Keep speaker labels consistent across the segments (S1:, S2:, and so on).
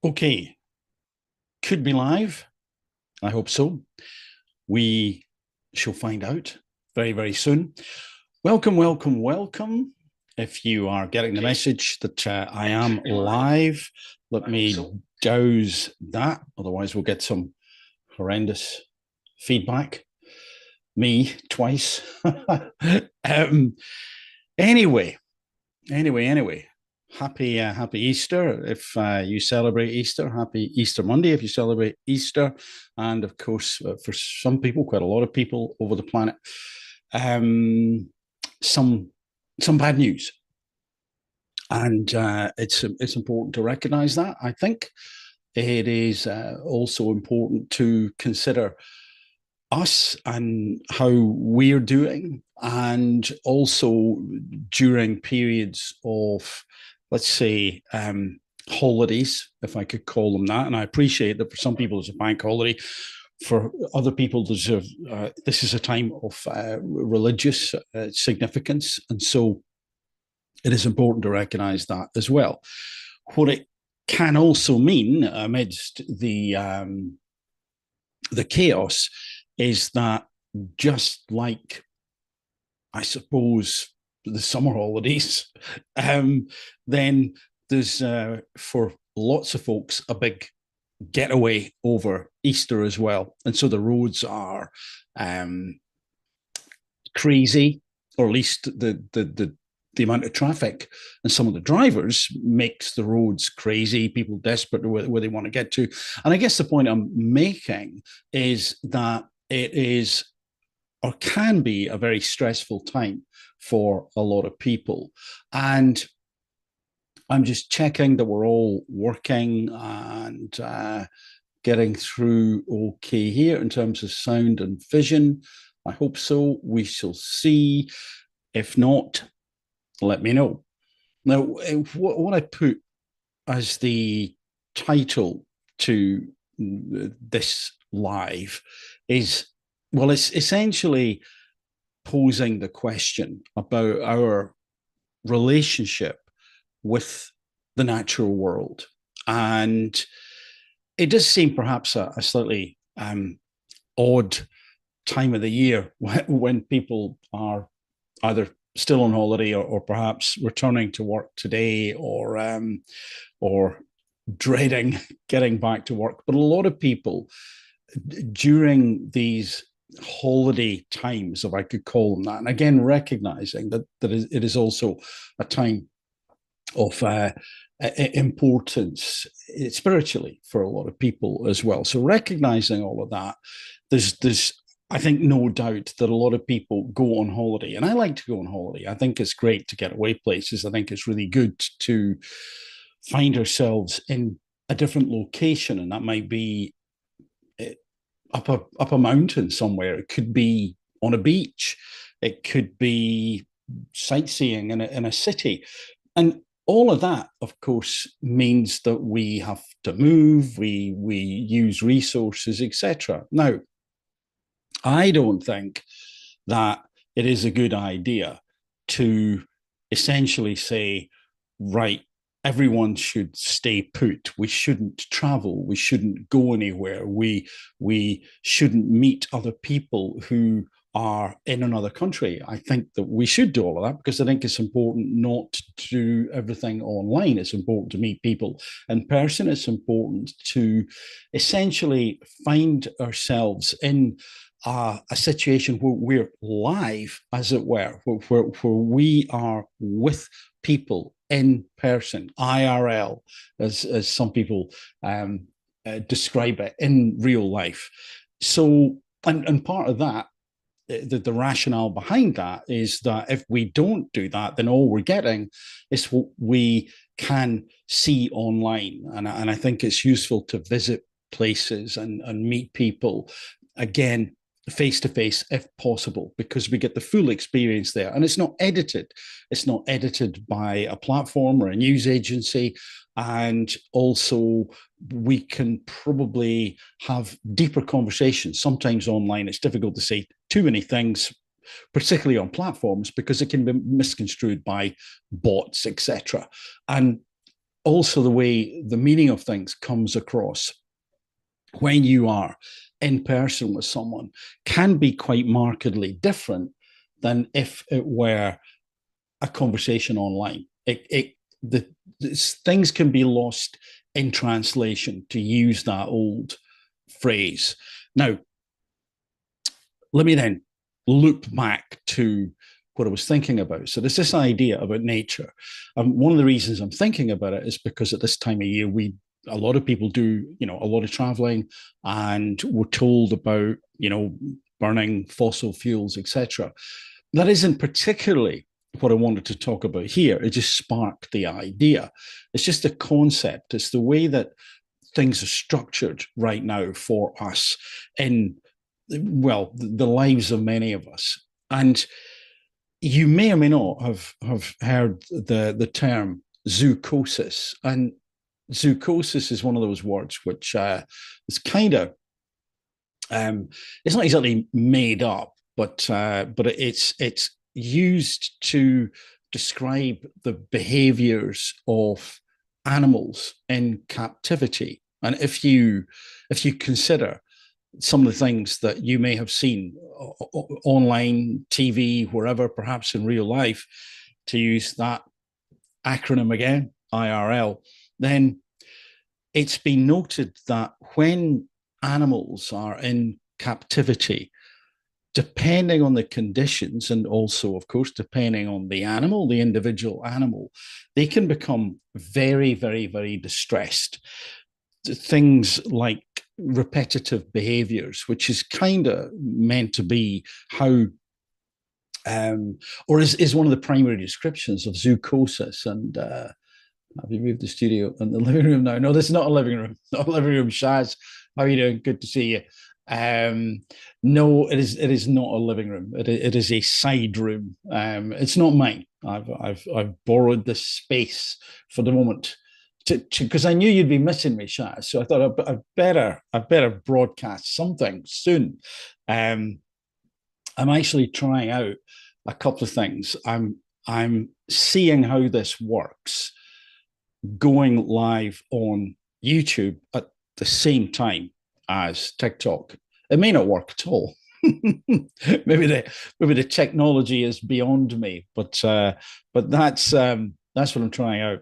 S1: Okay, could be live. I hope so. We shall find out very, very soon. Welcome, welcome, welcome. If you are getting the message that I am live, let me douse that. Otherwise, we'll get some horrendous feedback. Me twice. um, anyway, anyway, happy Easter if you celebrate Easter. Happy Easter Monday if you celebrate Easter, and of course for some people, quite a lot of people over the planet, um, some bad news, and it's important to recognise that. I think it is also important to consider us and how we're doing, and also during periods of, let's say, holidays, if I could call them that. And I appreciate that for some people it's a bank holiday. For other people, this is a time of religious significance, and so it is important to recognise that as well. What it can also mean amidst the chaos is that, just like, I suppose, the summer holidays, then there's for lots of folks a big getaway over Easter as well, and so the roads are crazy, or at least the amount of traffic and some of the drivers makes the roads crazy. People desperate to where they want to get to. And I guess the point I'm making is that it is, or can be, a very stressful time for a lot of people. And I'm just checking that we're all working and getting through okay here in terms of sound and vision. I hope so. We shall see. If not, let me know. Now, what I put as the title to this live is, well, it's essentially posing the question about our relationship with the natural world. And it does seem perhaps a slightly odd time of the year when people are either still on holiday, or perhaps returning to work today, or dreading getting back to work. But a lot of people during these holiday times, if I could call them that, and again recognizing that it is also a time of importance spiritually for a lot of people as well. So recognizing all of that, there's I think no doubt that a lot of people go on holiday, and I like to go on holiday. I think it's great to get away places. I think it's really good to find ourselves in a different location, and that might be up a mountain somewhere. It could be on a beach. It could be sightseeing in a city, and all of that, of course, means that we have to move. We use resources, etc. Now, I don't think that it is a good idea to essentially say, right, everyone should stay put. We shouldn't travel. We shouldn't go anywhere. We shouldn't meet other people who are in another country. I think that we should do all of that, because I think it's important not to do everything online. It's important to meet people in person. It's important to essentially find ourselves in a situation where we're live, as it were, where we are with people in person, IRL, as some people describe it, in real life. So, and part of that, the rationale behind that is that if we don't do that, then all we're getting is what we can see online. And I think it's useful to visit places and meet people, again, face to face if possible, because we get the full experience there, and it's not edited. It's not edited by a platform or a news agency. And also, we can probably have deeper conversations. Sometimes online it's difficult to say too many things, particularly on platforms, because it can be misconstrued by bots, etc. And also the way the meaning of things comes across when you are in person with someone can be quite markedly different than if it were a conversation online. The things can be lost in translation, to use that old phrase. Now, let me then loop back to what I was thinking about. So there's this idea about nature. One of the reasons I'm thinking about it is because at this time of year, a lot of people do, a lot of traveling, and we're told about, burning fossil fuels, etc. That isn't particularly what I wanted to talk about here. It just sparked the idea. It's just a concept. It's the way that things are structured right now for us in, well, the lives of many of us. And you may or may not have heard the term zoochosis. And zoochosis is one of those words which is kind of, it's not exactly made up, but it's used to describe the behaviors of animals in captivity. And if you consider some of the things that you may have seen online, TV, wherever, perhaps in real life, to use that acronym again, IRL, then it's been noted that when animals are in captivity, depending on the conditions, and also, of course, depending on the animal, the individual animal, they can become very, very, very distressed. Things like repetitive behaviors, which is kind of meant to be how, or is one of the primary descriptions of zoochosis. And have you moved the studio and the living room now? No, this is not a living room. Not a living room. Shaz, how are you doing? Good to see you. No, it is not a living room. It is a side room. It's not mine. I've borrowed this space for the moment because I knew you'd be missing me, Shaz. So I thought I'd better broadcast something soon. I'm actually trying out a couple of things. I'm seeing how this works, going live on YouTube at the same time as TikTok. It may not work at all. maybe the technology is beyond me, but that's what I'm trying out.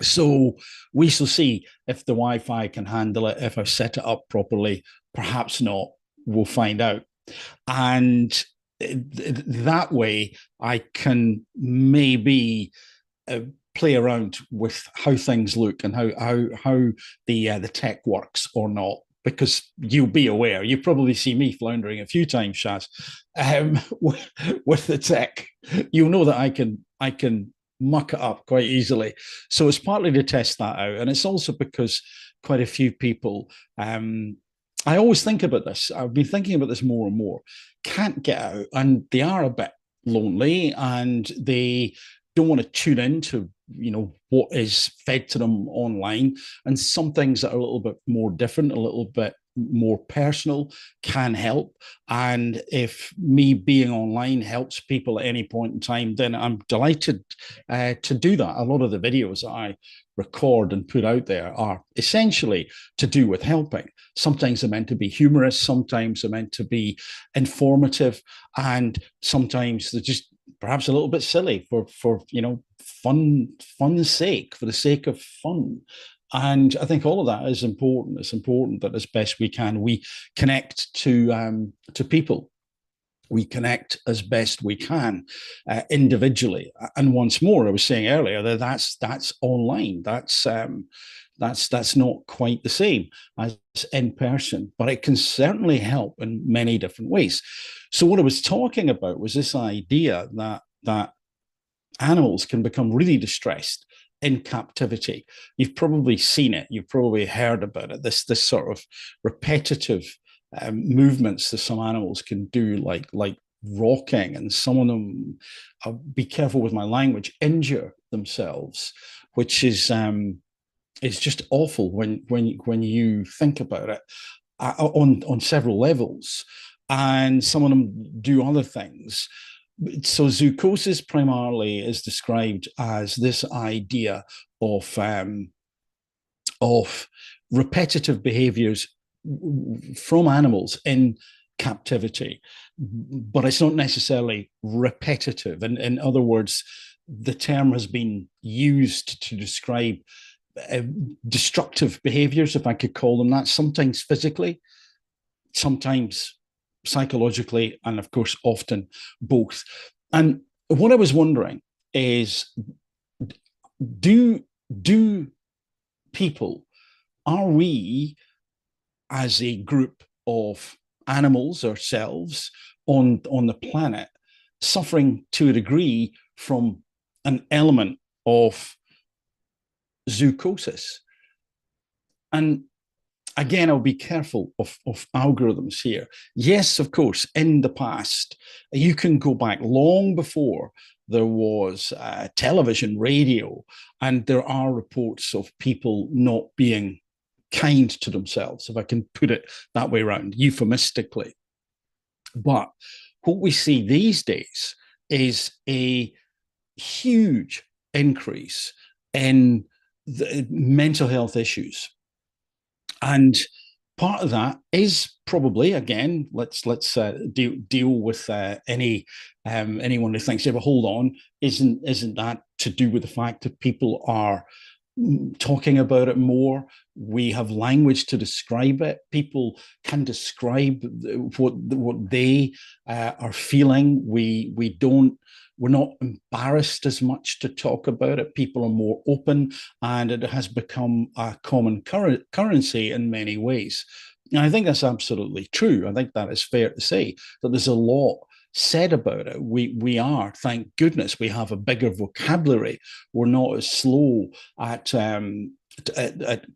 S1: So we shall see if the Wi-Fi can handle it, if I've set it up properly. Perhaps not. We'll find out. And that way I can maybe play around with how things look and how the tech works or not, because you'll be aware, you probably see me floundering a few times, Shaz, with the tech. You'll know that I can muck it up quite easily. So it's partly to test that out, and it's also because quite a few people, I always think about this. I've been thinking about this more and more. Can't get out, and they are a bit lonely, and they don't want to tune into what is fed to them online, and some things that are a little bit more different, a little bit more personal, can help. And if me being online helps people at any point in time, then I'm delighted to do that. A lot of the videos that I record and put out there are essentially to do with helping. Sometimes they're meant to be humorous, sometimes they're meant to be informative, and sometimes they're just perhaps a little bit silly for fun's sake, for the sake of fun. And I think all of that is important. It's important that as best we can, we connect to people. We connect as best we can individually. And once more, I was saying earlier that that's online. That's not quite the same as in person, but it can certainly help in many different ways. So what I was talking about was this idea that animals can become really distressed in captivity. You've probably seen it. You've probably heard about it. This sort of repetitive movements that some animals can do, like rocking, and some of them, I'll be careful with my language, injure themselves, which is just awful when you think about it on several levels. And some of them do other things. So zoochosis primarily is described as this idea of repetitive behaviors from animals in captivity, but it's not necessarily repetitive. And in other words, the term has been used to describe uh, destructive behaviors, if I could call them that, sometimes physically, sometimes psychologically, and of course, often both. And what I was wondering is, do do people, are we as a group of animals ourselves on the planet suffering to a degree from an element of zoochosis? And again, I'll be careful of algorithms here. Yes, of course, in the past, you can go back long before there was television, radio, and there are reports of people not being kind to themselves, if I can put it that way around, euphemistically. But what we see these days is a huge increase in the mental health issues. And part of that is probably, again, let's deal with anyone who thinks, yeah, but hold on, isn't that to do with the fact that people are talking about it more? We have language to describe it. People can describe what they are feeling. We don't. We're not embarrassed as much to talk about it. People are more open, and it has become a common currency in many ways. And I think that's absolutely true. I think that is fair to say that there's a lot said about it. We are, thank goodness, we have a bigger vocabulary. We're not as slow at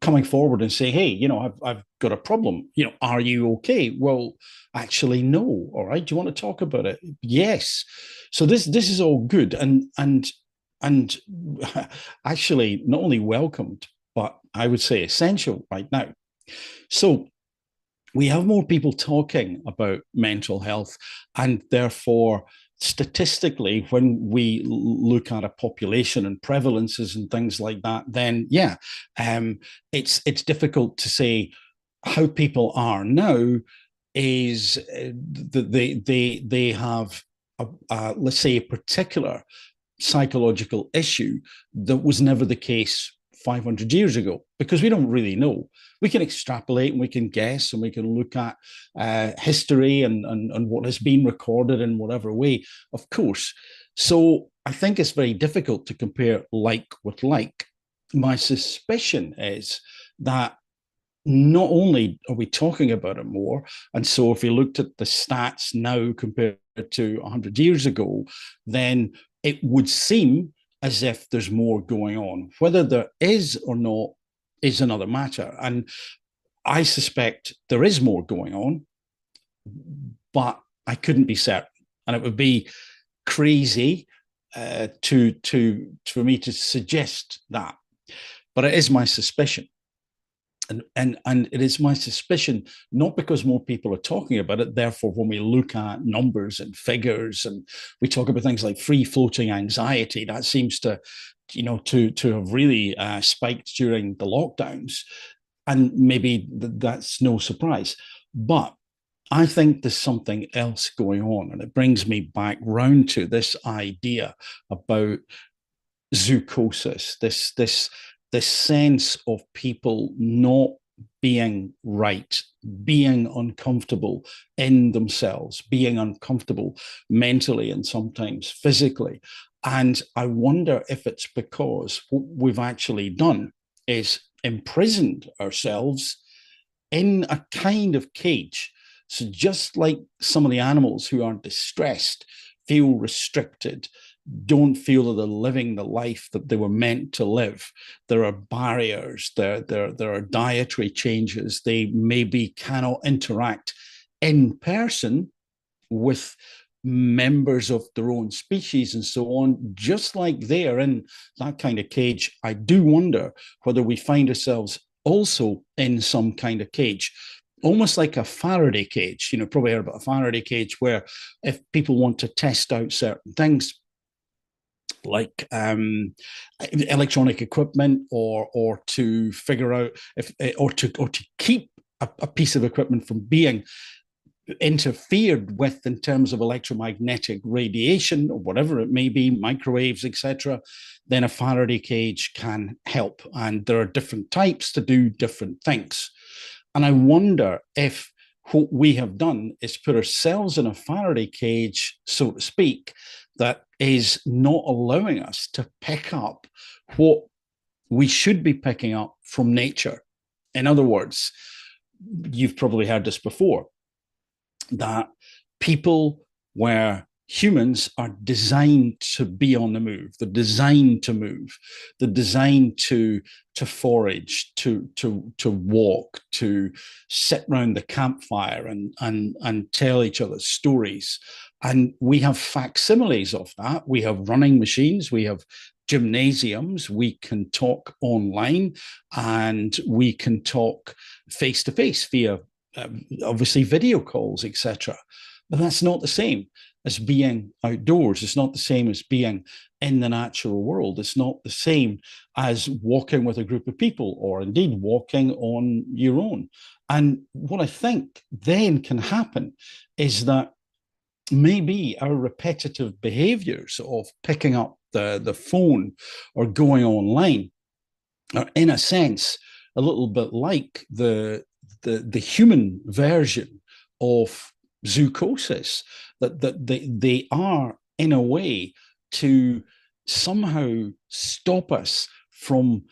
S1: coming forward and say, hey, I've got a problem. Are you okay? Well, actually, no. All right. Do you want to talk about it? Yes. So this is all good and actually not only welcomed, but I would say essential right now. So we have more people talking about mental health, and therefore, statistically, when we look at a population and prevalences and things like that, then yeah, it's difficult to say how people are now. Is they have let's say a particular psychological issue that was never the case 500 years ago, because we don't really know. We can extrapolate and we can guess and we can look at history and what has been recorded in whatever way, of course. So I think it's very difficult to compare like with like. My suspicion is that not only are we talking about it more, and so if we looked at the stats now compared to 100 years ago, then it would seem as if there's more going on. Whether there is or not is another matter. And I suspect there is more going on, but I couldn't be certain. And it would be crazy for me to suggest that. But it is my suspicion. And it is my suspicion, not because more people are talking about it, therefore, when we look at numbers and figures and we talk about things like free floating anxiety, that seems to have really spiked during the lockdowns. And maybe that's no surprise. But I think there's something else going on. And it brings me back round to this idea about zoochosis, this sense of people not being right, being uncomfortable in themselves, being uncomfortable mentally and sometimes physically. And I wonder if it's because what we've actually done is imprisoned ourselves in a kind of cage. So just like some of the animals who are distressed feel restricted, don't feel that they're living the life that they were meant to live. There are barriers, there are dietary changes. They maybe cannot interact in person with members of their own species and so on. Just like they're in that kind of cage, I do wonder whether we find ourselves also in some kind of cage, almost like a Faraday cage. Probably heard about a Faraday cage, where if people want to test out certain things, like electronic equipment, or to figure out if or to keep a piece of equipment from being interfered with in terms of electromagnetic radiation or whatever it may be, microwaves, etc., then a Faraday cage can help. And there are different types to do different things. And I wonder if what we have done is put ourselves in a Faraday cage, so to speak, that is not allowing us to pick up what we should be picking up from nature. In other words, you've probably heard this before, that people, where humans are designed to be on the move, they're designed to move, they're designed to forage, to walk, to sit around the campfire and tell each other stories. And we have facsimiles of that. We have running machines, we have gymnasiums, we can talk online, and we can talk face to face via obviously video calls, etc. But that's not the same as being outdoors. It's not the same as being in the natural world. It's not the same as walking with a group of people, or indeed walking on your own. And what I think then can happen is that maybe our repetitive behaviors of picking up the phone or going online are, in a sense, a little bit like the human version of zoochosis, that they are, in a way, to somehow stop us from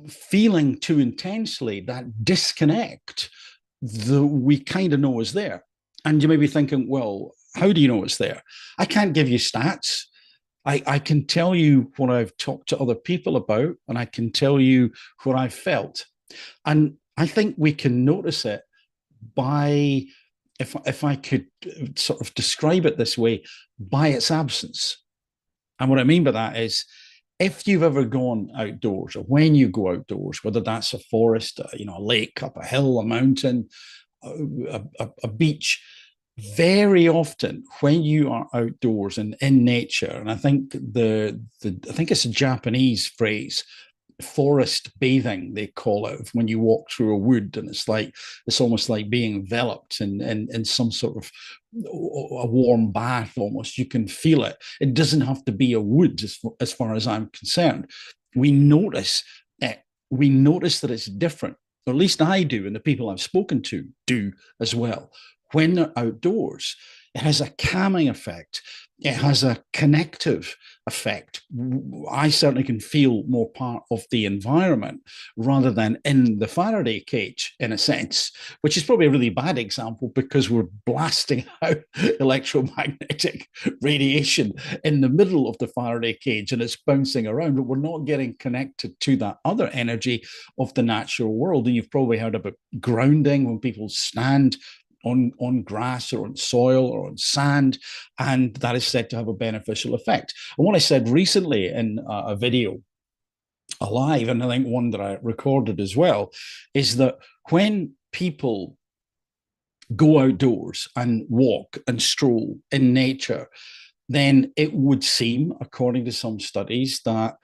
S1: feeling too intensely that disconnect that we kind of know is there. And you may be thinking, well, how do you know it's there? I can't give you stats. I can tell you what I've talked to other people about, and I can tell you what I've felt. And I think we can notice it by, if I could sort of describe it this way, by its absence. And what I mean by that is, if you've ever gone outdoors, or when you go outdoors, whether that's a forest, a lake, up a hill, a mountain, a beach, very often when you are outdoors and in nature, and I think I think it's a Japanese phrase, forest bathing, they call it, when you walk through a wood, and it's almost like being enveloped in some sort of a warm bath almost. You can feel it. It doesn't have to be a wood, as far as I'm concerned. We notice it. We notice that it's different, or at least I do, and the people I've spoken to do as well. When they're outdoors, it has a calming effect. It has a connective effect. I certainly can feel more part of the environment rather than in the Faraday cage, in a sense, which is probably a really bad example, because we're blasting out electromagnetic radiation in the middle of the Faraday cage and it's bouncing around, but we're not getting connected to that other energy of the natural world. And you've probably heard about grounding, when people stand on grass or on soil or on sand, and that is said to have a beneficial effect. And what I said recently in a video, alive, and I think one that I recorded as well, is that when people go outdoors and walk and stroll in nature, then it would seem, according to some studies, that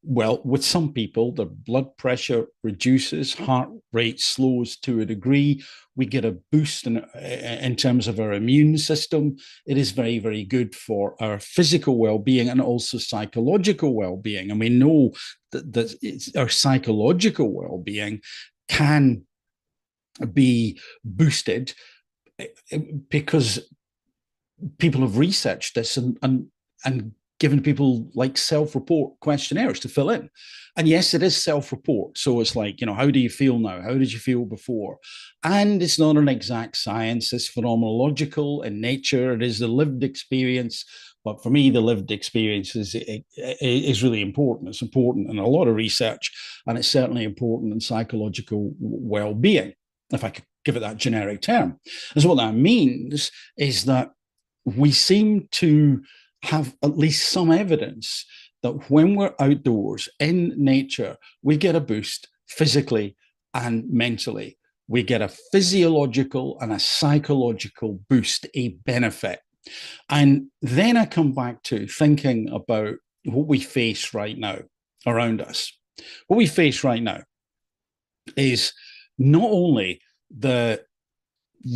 S1: with some people, the blood pressure reduces, heart rate slows to a degree. We get a boost in terms of our immune system. It is very, very good for our physical well-being and also psychological well-being. And we know that our psychological well-being can be boosted because people have researched this and given people like self-report questionnaires to fill in. And yes, it is self-report. So it's like, how do you feel now? How did you feel before? And it's not an exact science. It's phenomenological in nature. It is the lived experience. But for me, the lived experience is really important. It's important in a lot of research, and it's certainly important in psychological well-being, if I could give it that generic term. And so what that means is that we seem to have at least some evidence that when we're outdoors in nature, we get a boost physically and mentally. We get a physiological and a psychological boost, a benefit. And then I come back to thinking about what we face right now around us. What we face right now is not only the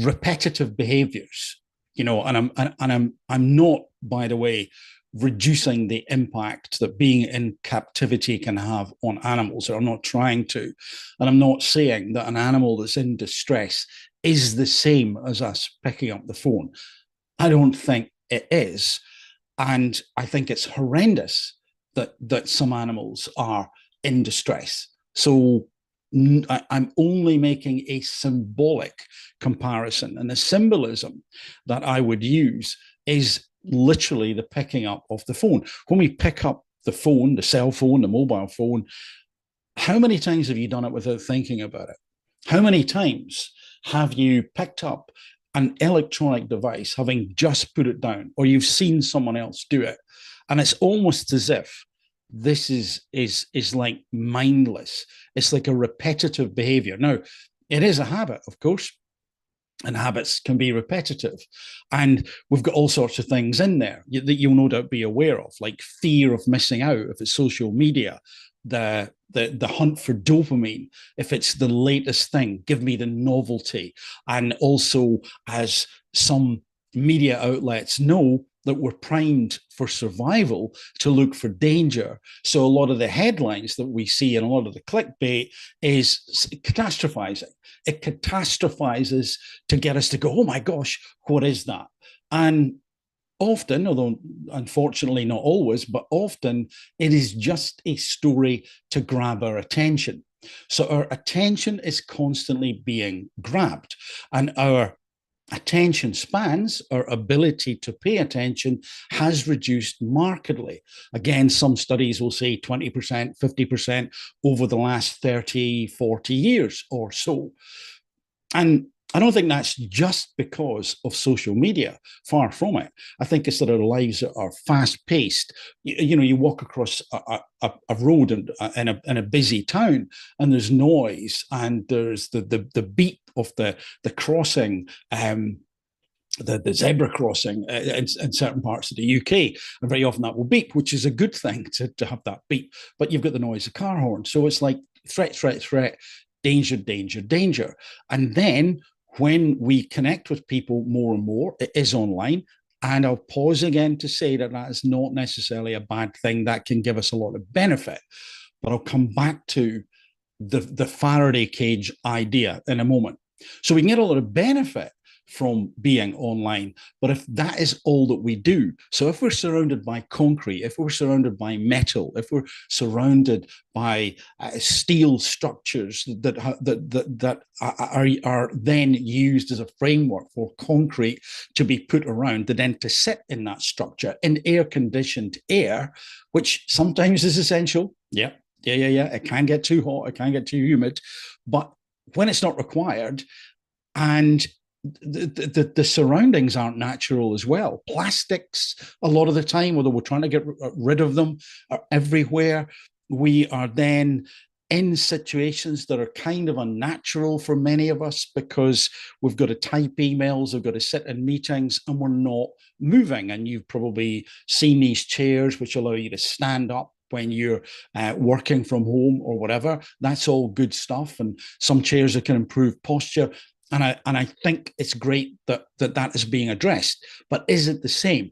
S1: repetitive behaviors, and I'm not, by the way, reducing the impact that being in captivity can have on animals, or I'm not trying to, and I'm not saying that an animal that's in distress is the same as us picking up the phone. I don't think it is, and I think it's horrendous that some animals are in distress. So I'm only making a symbolic comparison. And the symbolism that I would use is literally the picking up of the phone. When we pick up the phone, the cell phone, the mobile phone, how many times have you done it without thinking about it? How many times have you picked up an electronic device having just put it down, or you've seen someone else do it? And it's almost as if this is like mindless. It's like a repetitive behavior. Now, it is a habit, of course, and habits can be repetitive. And we've got all sorts of things in there that you'll no doubt be aware of, like fear of missing out if it's social media, the hunt for dopamine, if it's the latest thing, give me the novelty. And also, as some media outlets know, that we're primed for survival to look for danger. So a lot of the headlines that we see and a lot of the clickbait is catastrophizing. It catastrophizes to get us to go, oh my gosh, what is that? And often, although unfortunately not always, but often it is just a story to grab our attention. So our attention is constantly being grabbed, and our attention spans, our ability to pay attention, has reduced markedly. Again, some studies will say 20%, 50% over the last 30, 40 years or so. And I don't think that's just because of social media. Far from it. I think it's that our lives are fast paced. You walk across a road in a busy town, and there's noise, and there's the beep of the crossing. The zebra crossing in certain parts of the UK, and very often that will beep, which is a good thing to have that beep. But you've got the noise of car horn, so it's like threat, threat, threat, danger, danger, danger. And then when we connect with people more and more, it is online. And I'll pause again to say that that is not necessarily a bad thing. That can give us a lot of benefit. But I'll come back to the Faraday cage idea in a moment. So we can get a lot of benefit from being online. But if that is all that we do, so if we're surrounded by concrete, if we're surrounded by metal, if we're surrounded by steel structures that are then used as a framework for concrete to be put around, to then to sit in that structure in air conditioned air, which sometimes is essential. Yeah. It can get too hot, it can get too humid, but when it's not required, and the surroundings aren't natural as well. Plastics, a lot of the time, although we're trying to get rid of them, are everywhere. We are then in situations that are kind of unnatural for many of us because we've got to type emails, we've got to sit in meetings, and we're not moving. And you've probably seen these chairs which allow you to stand up when you're working from home or whatever. That's all good stuff. And some chairs that can improve posture. And I think it's great that is being addressed. But is it the same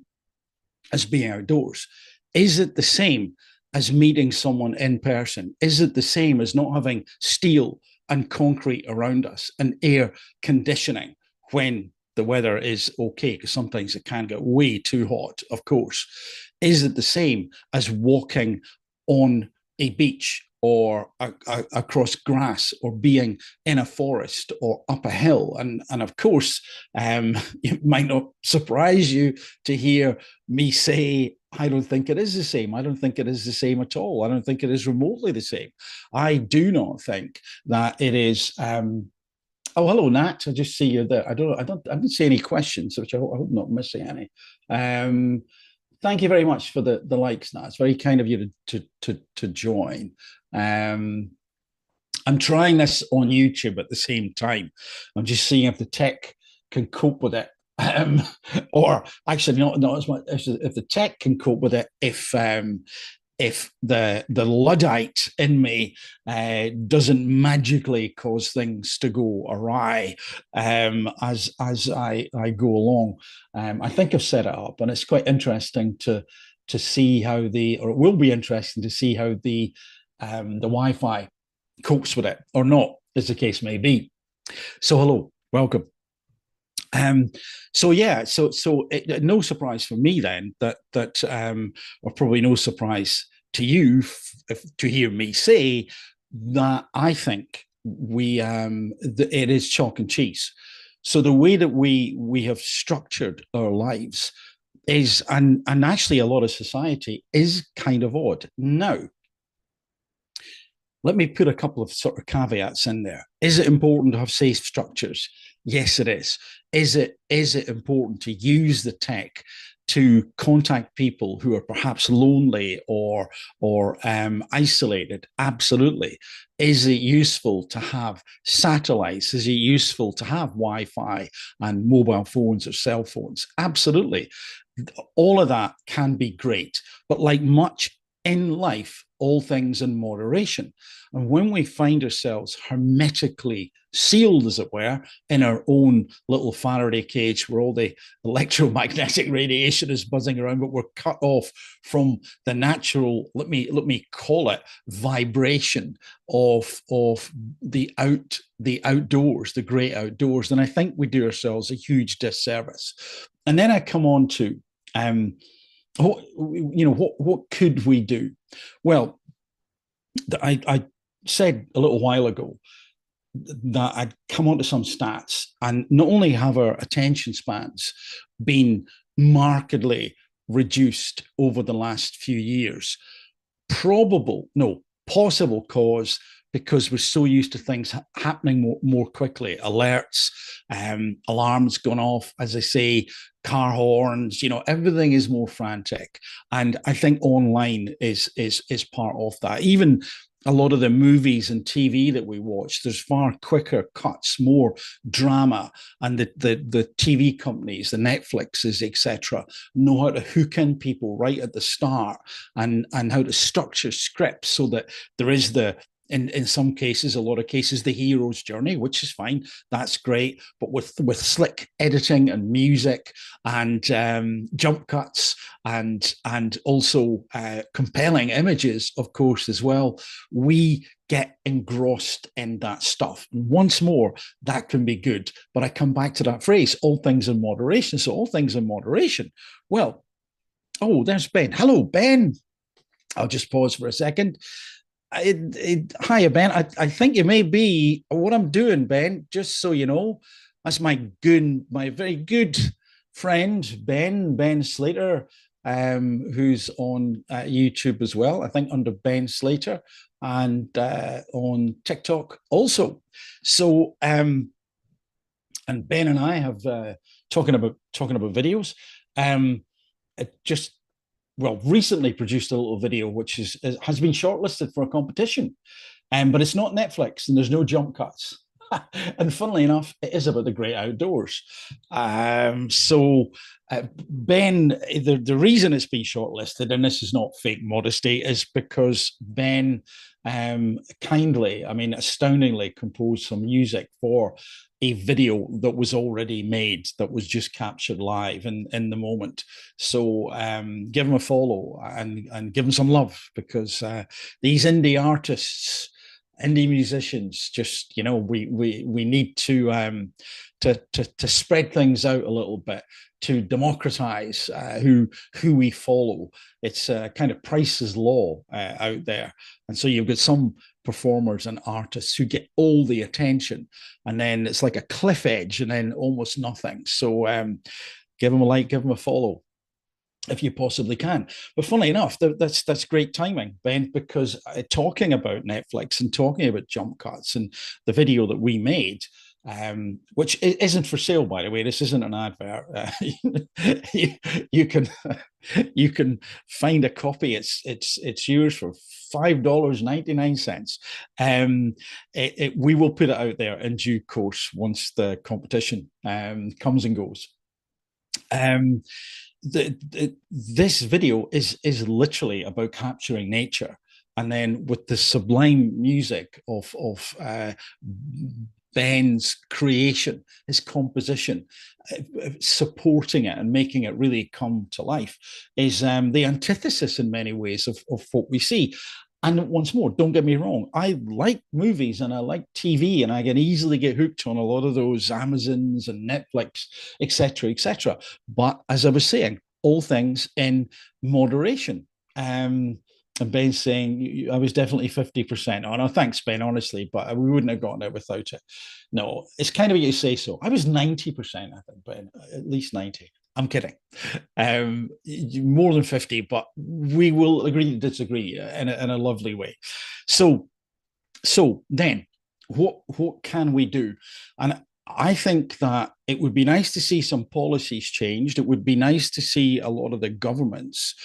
S1: as being outdoors? Is it the same as meeting someone in person? Is it the same as not having steel and concrete around us and air conditioning when the weather is okay? Because sometimes it can get way too hot, of course. Is it the same as walking on a beach or across grass, or being in a forest or up a hill? And of course, it might not surprise you to hear me say, I don't think it is the same. I don't think it is the same at all. I don't think it is remotely the same. I do not think that it is. Oh, hello, Nat. I just see you there. I didn't see any questions, which I hope I'm not missing any. Thank you very much for the likes, Nat. It's very kind of you to join. I'm trying this on YouTube at the same time. I'm just seeing if the tech can cope with it. um, or actually not as much if the tech can cope with it. If the Luddite in me doesn't magically cause things to go awry as I go along. I think I've set it up, and it's quite interesting to see how or it will be interesting to see how the Wi-Fi copes with it or not, as the case may be. So hello, welcome. Um, so yeah, no surprise for me then or probably no surprise to you to hear me say that I think it is chalk and cheese. So the way that we have structured our lives is, and actually a lot of society is kind of odd. Now, let me put a couple of sort of caveats in there. Is it important to have safe structures? Yes, it is. Is it important to use the tech to contact people who are perhaps lonely or isolated? Absolutely. Is it useful to have satellites? Is it useful to have Wi-Fi and mobile phones or cell phones? Absolutely. All of that can be great, but like much in life, all things in moderation. And when we find ourselves hermetically sealed, as it were, in our own little Faraday cage where all the electromagnetic radiation is buzzing around, but we're cut off from the natural, let me call it, vibration of the outdoors, the great outdoors, then I think we do ourselves a huge disservice. And then I come on to what could we do? Well, I said a little while ago that I'd come onto some stats, and not only have our attention spans been markedly reduced over the last few years, possible cause because we're so used to things happening more quickly. Alerts, alarms gone off, as I say, car horns. Everything is more frantic, and I think online is part of that. Even a lot of the movies and TV that we watch, there's far quicker cuts, more drama, and the TV companies, the Netflixes, etc., know how to hook in people right at the start and how to structure scripts so that there is in some cases, a lot of cases, the hero's journey, which is fine. That's great. But with slick editing and music and jump cuts and also compelling images, of course, as well, we get engrossed in that stuff. Once more, that can be good. But I come back to that phrase, all things in moderation. So all things in moderation. Well, oh, there's Ben. Hello, Ben. I'll just pause for a second. Hiya, Ben. I think you may be what I'm doing, Ben. Just so you know, that's my very good friend Ben Slater, who's on YouTube as well. I think under Ben Slater and on TikTok also. So, and Ben and I have talking about videos. Just recently produced a little video which has been shortlisted for a competition, but it's not Netflix and there's no jump cuts. And funnily enough, it is about the great outdoors. Ben, the reason it's been shortlisted, and this is not fake modesty, is because Ben kindly, I mean, astoundingly composed some music for a video that was already made, that was just captured live in the moment. So give him a follow and give him some love, because these indie artists, indie musicians, just we need to spread things out a little bit, to democratize who we follow. It's kind of Price's Law out there, and so you've got some performers and artists who get all the attention, and then it's like a cliff edge, and then almost nothing. So give them a like, give them a follow, if you possibly can. But funnily enough, that's great timing, Ben, because talking about Netflix and talking about jump cuts and the video that we made, which isn't for sale, by the way. This isn't an advert. You can you can find a copy. It's yours for $5.99. We will put it out there in due course once the competition comes and goes. Um, this video is literally about capturing nature, and then with the sublime music of Ben's creation, his composition, supporting it and making it really come to life, is the antithesis in many ways of what we see. And once more, don't get me wrong, I like movies and I like TV, and I can easily get hooked on a lot of those Amazons and Netflix, etc., etc. But as I was saying, all things in moderation. And Ben's saying, I was definitely 50%. Oh, no, thanks, Ben, honestly, but we wouldn't have gotten it without it. No, it's kind of what you say so. I was 90%, I think, Ben, at least 90. I'm kidding. More than 50, but we will agree to disagree in a lovely way. So then what can we do? And I think that it would be nice to see some policies changed. It would be nice to see a lot of the governments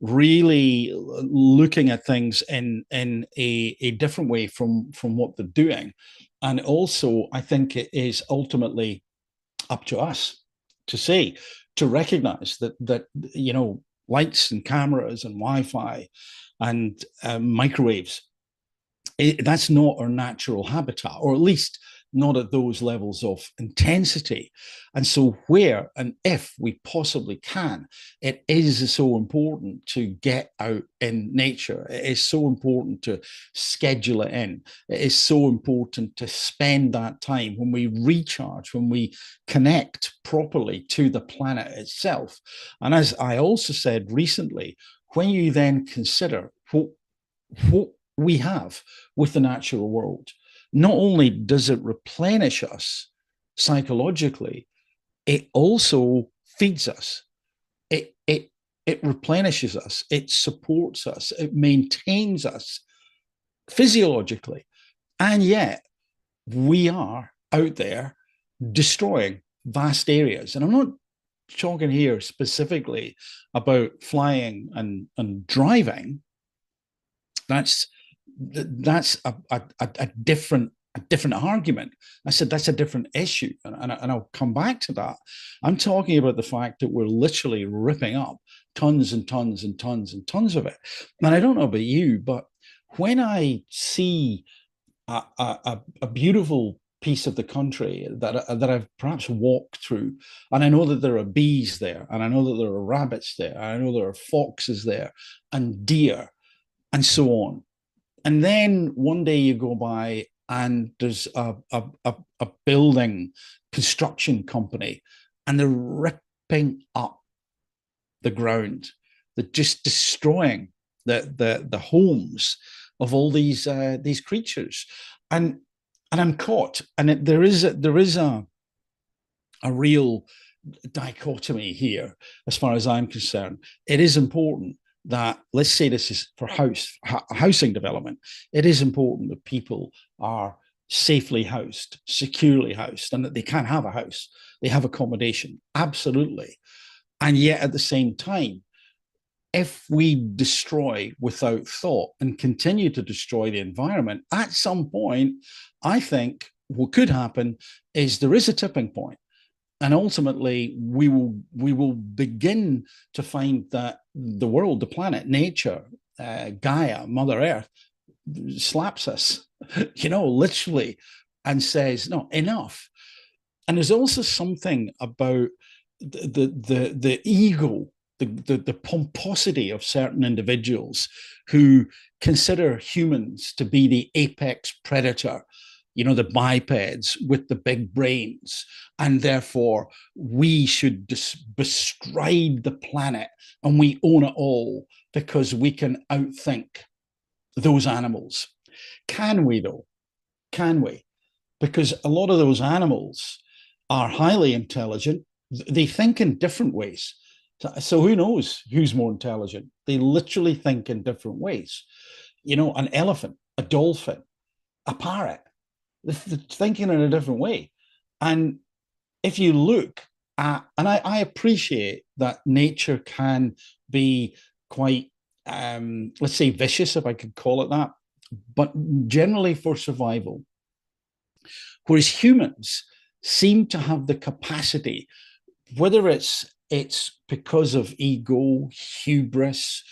S1: really looking at things in a different way from what they're doing. And also, I think it is ultimately up to us to say, to recognize that lights and cameras and Wi-Fi and microwaves, that's not our natural habitat, or at least not at those levels of intensity. And so where and if we possibly can, it is so important to get out in nature. It is so important to schedule it in. It is so important to spend that time when we recharge, when we connect properly to the planet itself. And as I also said recently, when you then consider what we have with the natural world, not only does it replenish us psychologically, it also feeds us. It replenishes us, it supports us, it maintains us physiologically. And yet we are out there destroying vast areas. And I'm not talking here specifically about flying and driving. That's a different argument. I said that's a different issue, and I'll come back to that. I'm talking about the fact that we're literally ripping up tons and tons and tons and tons of it. And I don't know about you, but when I see a beautiful piece of the country that I've perhaps walked through, and I know that there are bees there, and I know that there are rabbits there, and I know there are foxes there, and deer, and so on. And then one day you go by and there's a building construction company, and they're ripping up the ground. They're just destroying the homes of all these creatures. And I'm caught. And there is a real dichotomy here, as far as I'm concerned. It is important that, let's say this is for housing development, it is important that people are safely housed, securely housed, and that they can have a house, they have accommodation, absolutely. And yet at the same time, if we destroy without thought and continue to destroy the environment, at some point, I think what could happen is there is a tipping point. And ultimately, we will begin to find that the world, the planet, nature, Gaia, Mother Earth, slaps us, literally, and says, "No, enough." And there's also something about the ego, the pomposity of certain individuals who consider humans to be the apex predator, the bipeds with the big brains, and therefore we should bestride the planet and we own it all because we can outthink those animals. Can we, though? Can we? Because a lot of those animals are highly intelligent. They think in different ways. So who knows who's more intelligent? They literally think in different ways. An elephant, a dolphin, a parrot, they're thinking in a different way. And if you look at, and I appreciate that nature can be quite, let's say, vicious, if I could call it that, but generally for survival. Whereas humans seem to have the capacity whether it's because of ego, hubris,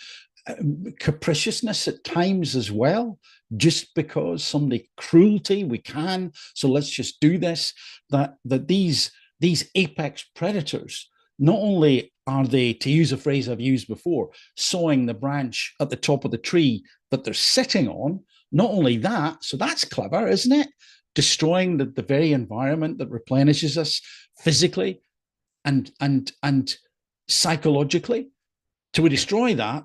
S1: capriciousness at times as well, just because somebody cruelty, we can, so let's just do this. That these apex predators, not only are they, to use a phrase I've used before, sawing the branch at the top of the tree that they're sitting on, not only that, so that's clever, isn't it? Destroying the very environment that replenishes us physically and psychologically. So we destroy that,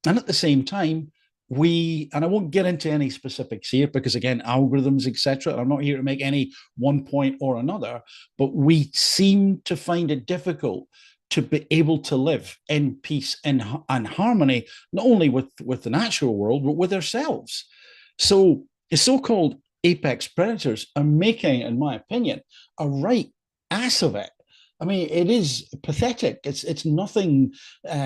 S1: and at the same time, and I won't get into any specifics here because again, algorithms, etc. I'm not here to make any one point or another, but we seem to find it difficult to be able to live in peace and harmony, not only with the natural world, but with ourselves. So the so-called apex predators are making, in my opinion, a right ass of it. I mean, it is pathetic. It's nothing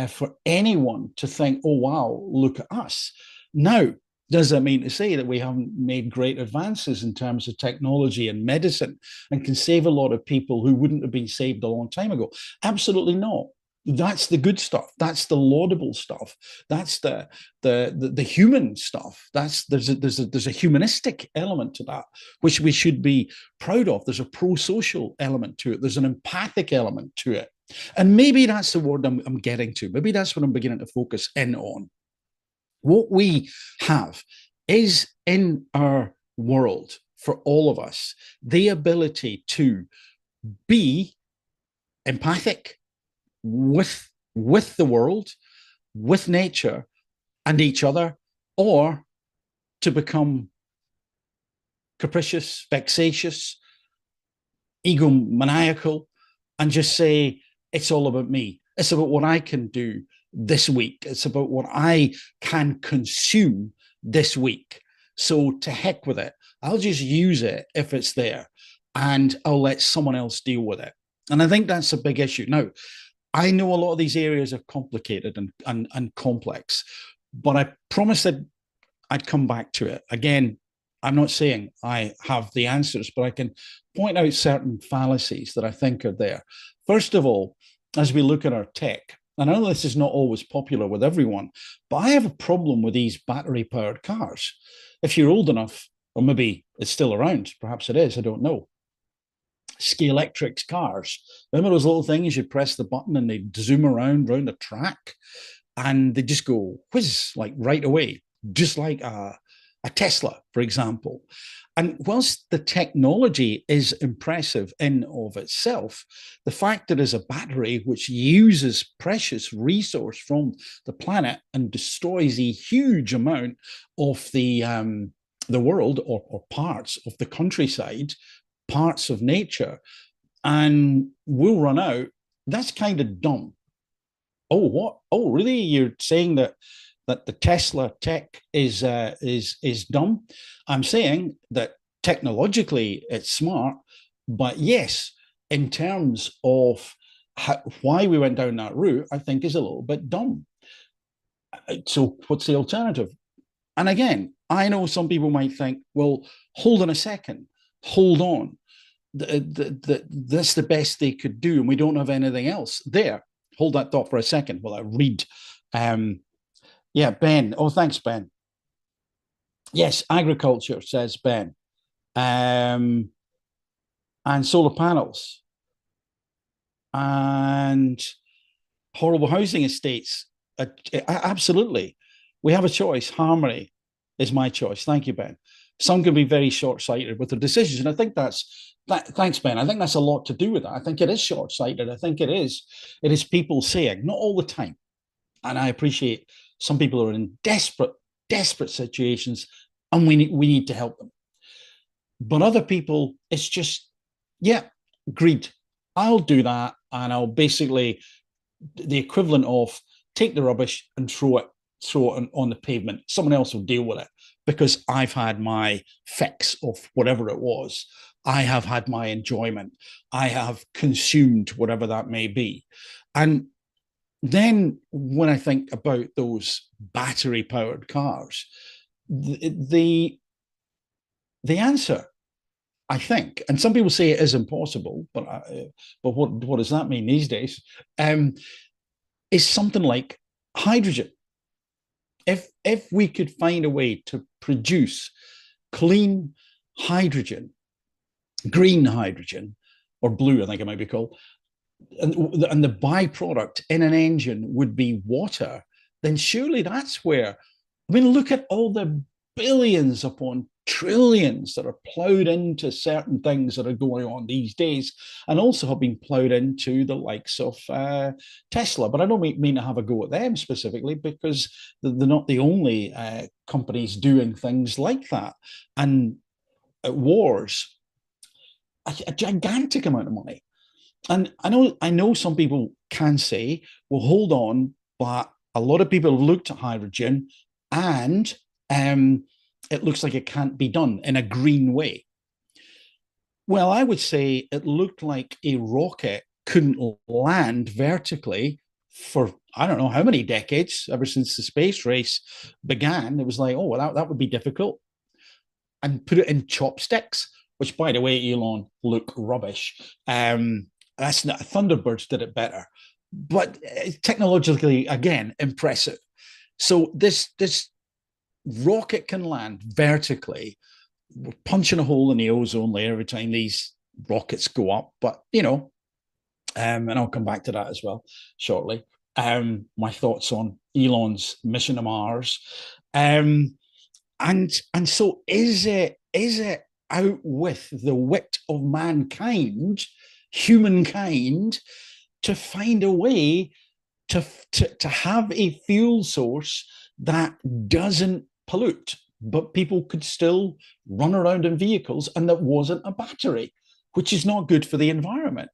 S1: for anyone to think, oh, wow, look at us. Now, does that mean to say that we haven't made great advances in terms of technology and medicine and can save a lot of people who wouldn't have been saved a long time ago? Absolutely not. That's the good stuff. That's the laudable stuff. That's the human stuff. There's a humanistic element to that, which we should be proud of. There's a pro-social element to it. There's an empathic element to it. And maybe that's the word I'm getting to. Maybe that's what I'm beginning to focus in on. What we have is in our world, for all of us, the ability to be empathic with the world, with nature and each other, or to become capricious, vexatious, egomaniacal, and just say, it's all about me. It's about what I can do this week. It's about what I can consume this week. So to heck with it. I'll just use it if it's there, and I'll let someone else deal with it. And I think that's a big issue. Now, I know a lot of these areas are complicated and complex, but I promised that I'd come back to it. Again, I'm not saying I have the answers, but I can point out certain fallacies that I think are there. First of all, as we look at our tech, and I know this is not always popular with everyone, but I have a problem with these battery powered cars. If you're old enough, or maybe it's still around, perhaps it is, I don't know. Scalextric cars. Remember those little things you press the button and they zoom around the track and they just go whiz, like right away, just like a Tesla, for example. And whilst the technology is impressive in of itself, the fact that there's a battery which uses precious resource from the planet and destroys a huge amount of the world or parts of the countryside, parts of nature, and will run out, that's kind of dumb. Oh, what? Oh, really? You're saying that the Tesla tech is dumb? I'm saying that technologically it's smart, but yes, in terms of why we went down that route, I think is a little bit dumb. So, what's the alternative? And again, I know some people might think, well, hold on a second, hold on. That's the best they could do, and we don't have anything else. There, hold that thought for a second while I read. Yeah, Ben. Oh, thanks, Ben. Yes, agriculture, says Ben. And solar panels and horrible housing estates. Absolutely. We have a choice. Harmony is my choice. Thank you, Ben. Some can be very short-sighted with their decisions. And I think thanks, Ben. I think that's a lot to do with that. I think it is short-sighted. I think it is people saying, not all the time. And I appreciate some people are in desperate situations and we need to help them. But other people, it's just, yeah, greed. I'll do that. And I'll basically, the equivalent of take the rubbish and throw it on the pavement. Someone else will deal with it because I've had my fix of whatever it was. I have had my enjoyment. I have consumed whatever that may be. And then when I think about those battery powered cars, the answer, I think, and some people say it is impossible, but what does that mean these days? Um, is something like hydrogen. If we could find a way to produce clean hydrogen, green hydrogen, or blue, I think it might be called, and the byproduct in an engine would be water, then surely that's where, I mean, look at all the billions upon trillions that are plowed into certain things that are going on these days, and also have been plowed into the likes of Tesla. But I don't mean to have a go at them specifically, because they're not the only companies doing things like that. And wars, a gigantic amount of money. And I know some people can say, well, hold on, but a lot of people have looked at hydrogen, and it looks like it can't be done in a green way. Well, I would say it looked like a rocket couldn't land vertically for I don't know how many decades, ever since the space race began. It was like, oh, well, that would be difficult. And put it in chopsticks, which, by the way, Elon, look rubbish. That's not Thunderbirds did it better, but technologically, again, impressive. So this rocket can land vertically. We're punching a hole in the ozone layer every time these rockets go up, but and I'll come back to that as well shortly. My thoughts on Elon's mission to Mars. And so is it out with the wit of mankind, humankind, to find a way to have a fuel source that doesn't pollute, but people could still run around in vehicles, and that wasn't a battery, which is not good for the environment.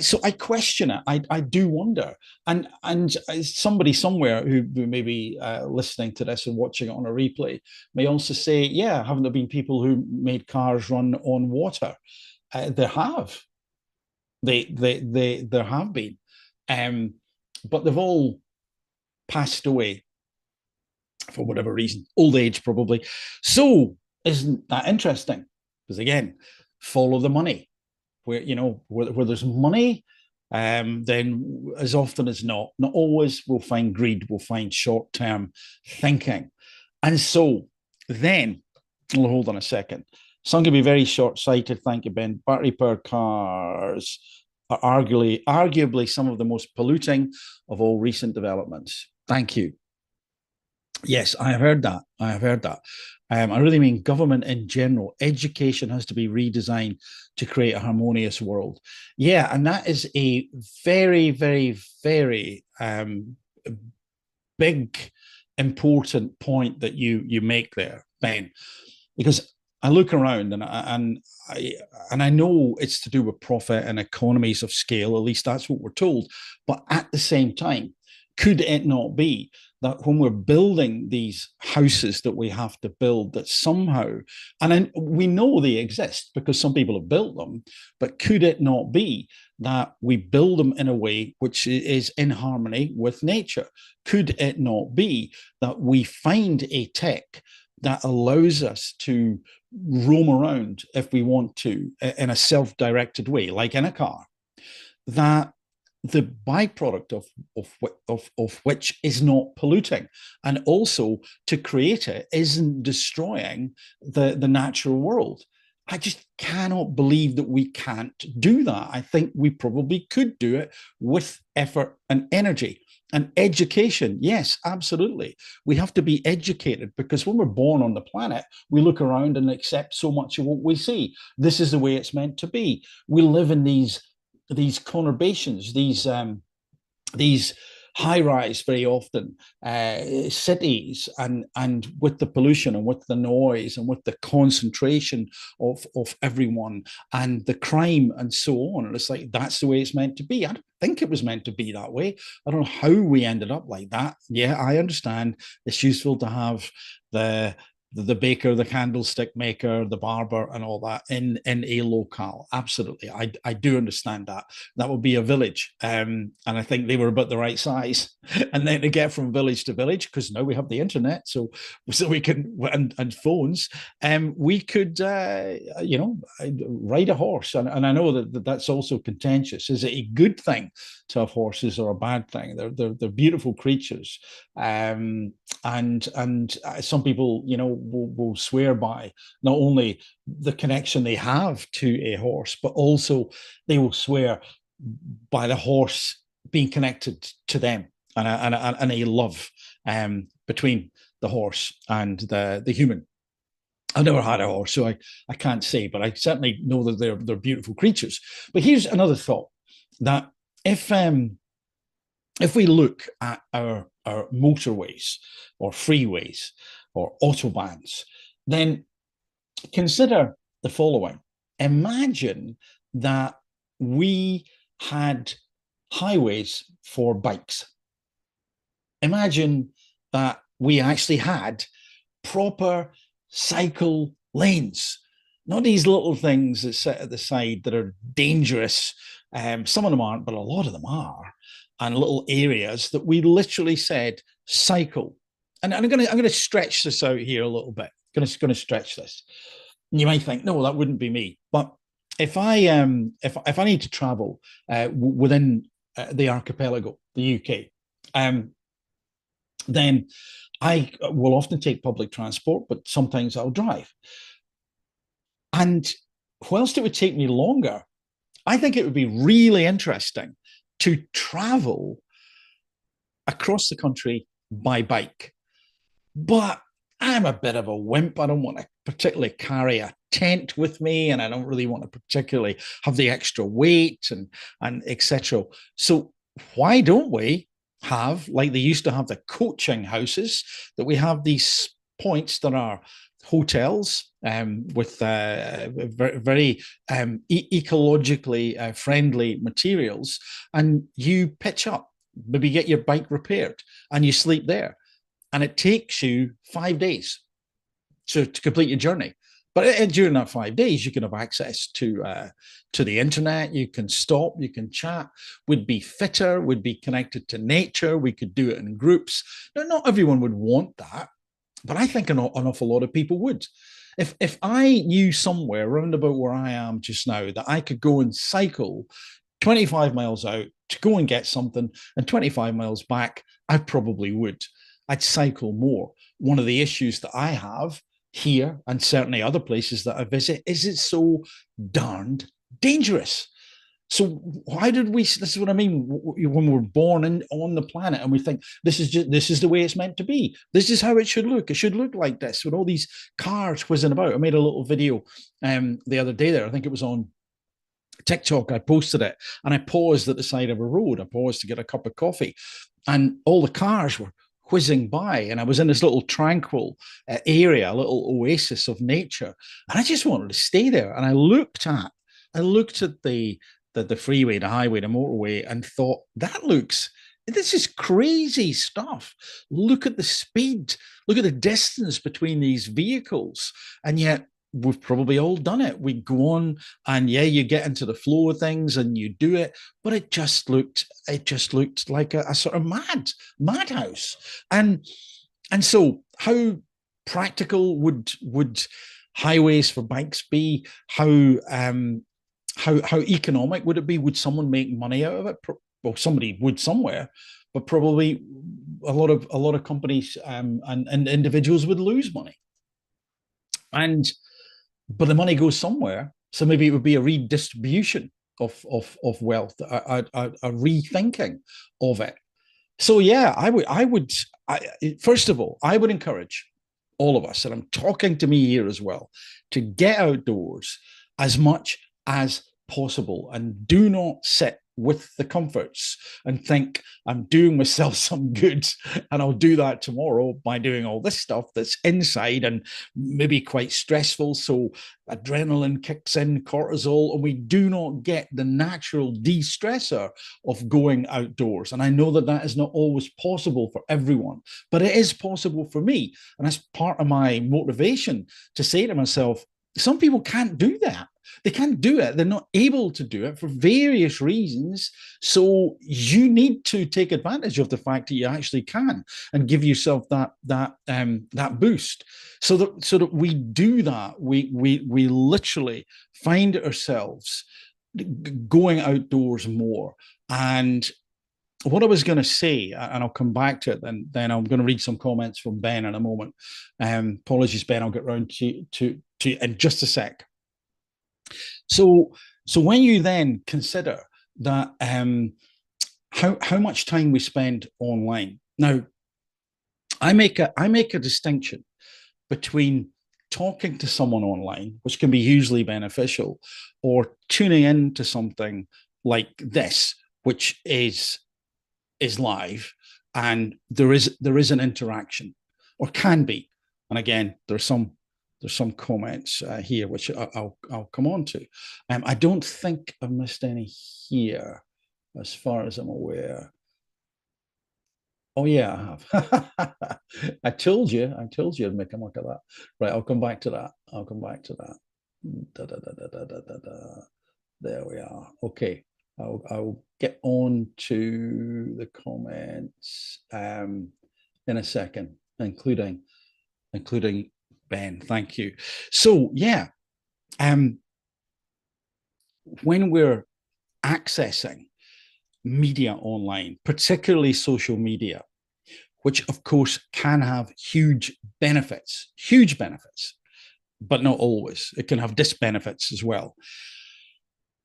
S1: So I question it. I do wonder, and somebody somewhere who may be listening to this and watching it on a replay may also say, yeah, haven't there been people who made cars run on water? There have. There have been, um, but they've all passed away for whatever reason, old age probably. So isn't that interesting? Because again, follow the money. Where there's money, then as often as not always, we'll find greed, we'll find short-term thinking. And so then, well, hold on a second. Some can be very short-sighted. Thank you, Ben. Battery-powered cars are arguably some of the most polluting of all recent developments. Thank you. Yes, I have heard that. I have heard that. I really mean government in general. Education has to be redesigned to create a harmonious world. Yeah, and that is a very, very, very big, important point that you make there, Ben, because I look around and I know it's to do with profit and economies of scale. At least that's what we're told. But at the same time, could it not be that when we're building these houses that we have to build, that somehow, and we know they exist because some people have built them, but could it not be that we build them in a way which is in harmony with nature? Could it not be that we find a tech that allows us to roam around if we want to in a self-directed way, like in a car, that the byproduct of which is not polluting, and also to create it isn't destroying the natural world? I just cannot believe that we can't do that. I think we probably could do it with effort and energy. And education, yes, absolutely. We have to be educated, because when we're born on the planet, we look around and accept so much of what we see. This is the way it's meant to be. We live in these conurbations, these high rise very often cities, and with the pollution and with the noise and with the concentration of everyone and the crime and so on. And it's like, that's the way it's meant to be. I don't think it was meant to be that way. I don't know how we ended up like that. Yeah, I understand it's useful to have the the baker, the candlestick maker, the barber, and all that in a locale. Absolutely, I do understand that. That would be a village, and I think they were about the right size. And then to get from village to village, because now we have the internet, so we can and phones, we could ride a horse, and I know that that's also contentious. Is it a good thing to have horses or a bad thing? They're beautiful creatures, and some people will swear by not only the connection they have to a horse, but also they will swear by the horse being connected to them, and a love between the horse and the human. I've never had a horse, so I can't say, but I certainly know that they're beautiful creatures. But here's another thought, that if we look at our motorways or freeways or autobahns, then consider the following. Imagine that we had highways for bikes. Imagine that we actually had proper cycle lanes, not these little things that sit at the side that are dangerous. Some of them aren't, but a lot of them are. And little areas that we literally said cycle. And I'm going to stretch this out here a little bit. Going to stretch this. And you might think, no, that wouldn't be me. But if I need to travel within the archipelago, the UK, then I will often take public transport, but sometimes I'll drive. And whilst it would take me longer, I think it would be really interesting to travel across the country by bike. But I'm a bit of a wimp. I don't want to particularly carry a tent with me, and I don't really want to particularly have the extra weight and etc. So why don't we have, like they used to have the coaching houses, that we have these points that are hotels with very ecologically friendly materials, and you pitch up, maybe get your bike repaired, and you sleep there, and it takes you 5 days to complete your journey. But during that 5 days, you can have access to the internet. You can stop, you can chat. Would be fitter, would be connected to nature. We could do it in groups. Now, not everyone would want that, but I think an awful lot of people would. If I knew somewhere around about where I am just now that I could go and cycle 25 miles out to go and get something and 25 miles back, I probably would. I'd cycle more. One of the issues that I have here, and certainly other places that I visit, is it's so darned dangerous. So why did we? This is what I mean. When we're born on the planet, and we think this is the way it's meant to be. This is how it should look. It should look like this, with all these cars whizzing about. I made a little video the other day there. I think it was on TikTok. I posted it, and I paused at the side of a road. I paused to get a cup of coffee, and all the cars were whizzing by, and I was in this little tranquil area, a little oasis of nature, and I just wanted to stay there. And I looked at the freeway, the highway, the motorway, and thought, this is crazy stuff. Look at the speed, look at the distance between these vehicles, and yet we've probably all done it. We go on, and yeah, you get into the flow of things and you do it, but it just looked like a sort of madhouse. And so how practical would highways for bikes be? How economic would it be? Would someone make money out of it? Well, somebody would somewhere, but probably a lot of companies and individuals would lose money. But the money goes somewhere, so maybe it would be a redistribution of wealth, a rethinking of it. So yeah, first of all, I would encourage all of us, and I'm talking to me here as well, to get outdoors as much as possible, and do not sit with the comforts and think I'm doing myself some good, and I'll do that tomorrow by doing all this stuff that's inside and maybe quite stressful. So adrenaline kicks in, cortisol, and we do not get the natural de-stressor of going outdoors. And I know that that is not always possible for everyone, but it is possible for me. And that's part of my motivation to say to myself, some people can't do that. They can't do it. They're not able to do it for various reasons. So you need to take advantage of the fact that you actually can and give yourself that boost. So that we do that, we literally find ourselves going outdoors more. And what I was going to say, and I'll come back to it, then I'm going to read some comments from Ben in a moment. Apologies, Ben. I'll get round to in just a sec. So when you then consider that how much time we spend online. Now, I make a distinction between talking to someone online, which can be hugely beneficial, or tuning into something like this, which is live, and there is an interaction, or can be. And again, there's some comments here which I'll come on to. I don't think I've missed any here, as far as I'm aware. Oh yeah, I have. I told you I'd make a muck of that. Right, I'll come back to that. Da, da, da, da, da, da, da. There we are. Okay. I'll get on to the comments in a second, including Ben. Thank you. So yeah, when we're accessing media online, particularly social media, which of course can have huge benefits, but not always. It can have disbenefits as well.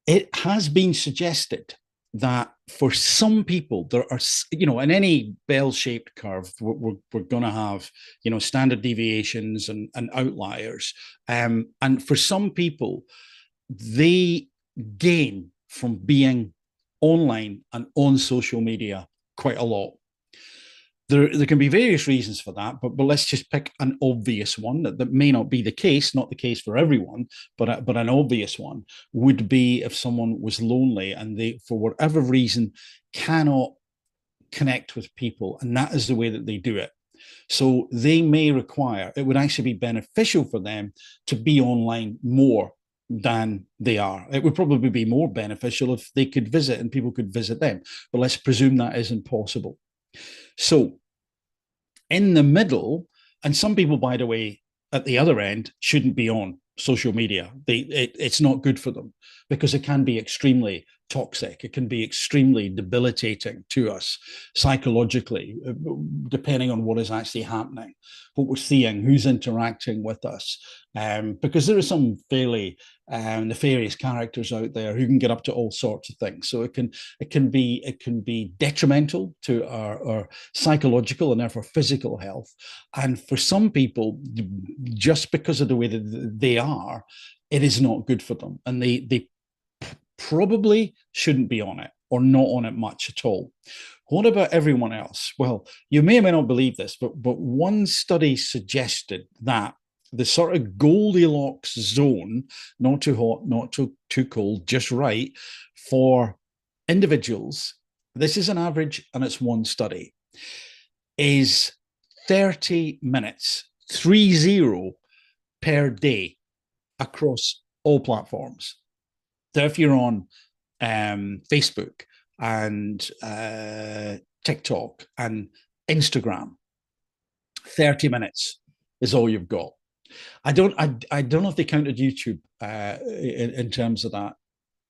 S1: It has been suggested that for some people, there are, in any bell-shaped curve, we're going to have, standard deviations and outliers. And for some people, they gain from being online and on social media quite a lot. There can be various reasons for that, but let's just pick an obvious one that may not be the case, not the case for everyone, but an obvious one would be if someone was lonely and they, for whatever reason, cannot connect with people, and that is the way that they do it. So they may require, it would actually be beneficial for them to be online more than they are. It would probably be more beneficial if they could visit and people could visit them, but let's presume that isn't possible. So in the middle, and some people, by the way, at the other end, shouldn't be on social media. It's not good for them because it can be extremely toxic. It can be extremely debilitating to us psychologically, depending on what is actually happening, what we're seeing, who's interacting with us. Because there are some fairly nefarious characters out there who can get up to all sorts of things. So it can be detrimental to our psychological and therefore physical health. And for some people, just because of the way that they are, it is not good for them, and they probably shouldn't be on it, or not on it much at all. What about everyone else? Well, you may or may not believe this, but one study suggested that the sort of Goldilocks zone, not too hot, not too cold, just right, for individuals, this is an average and it's one study, is 30 minutes, 30, per day across all platforms. So if you're on Facebook and TikTok and Instagram, 30 minutes is all you've got. I don't know if they counted YouTube in terms of that.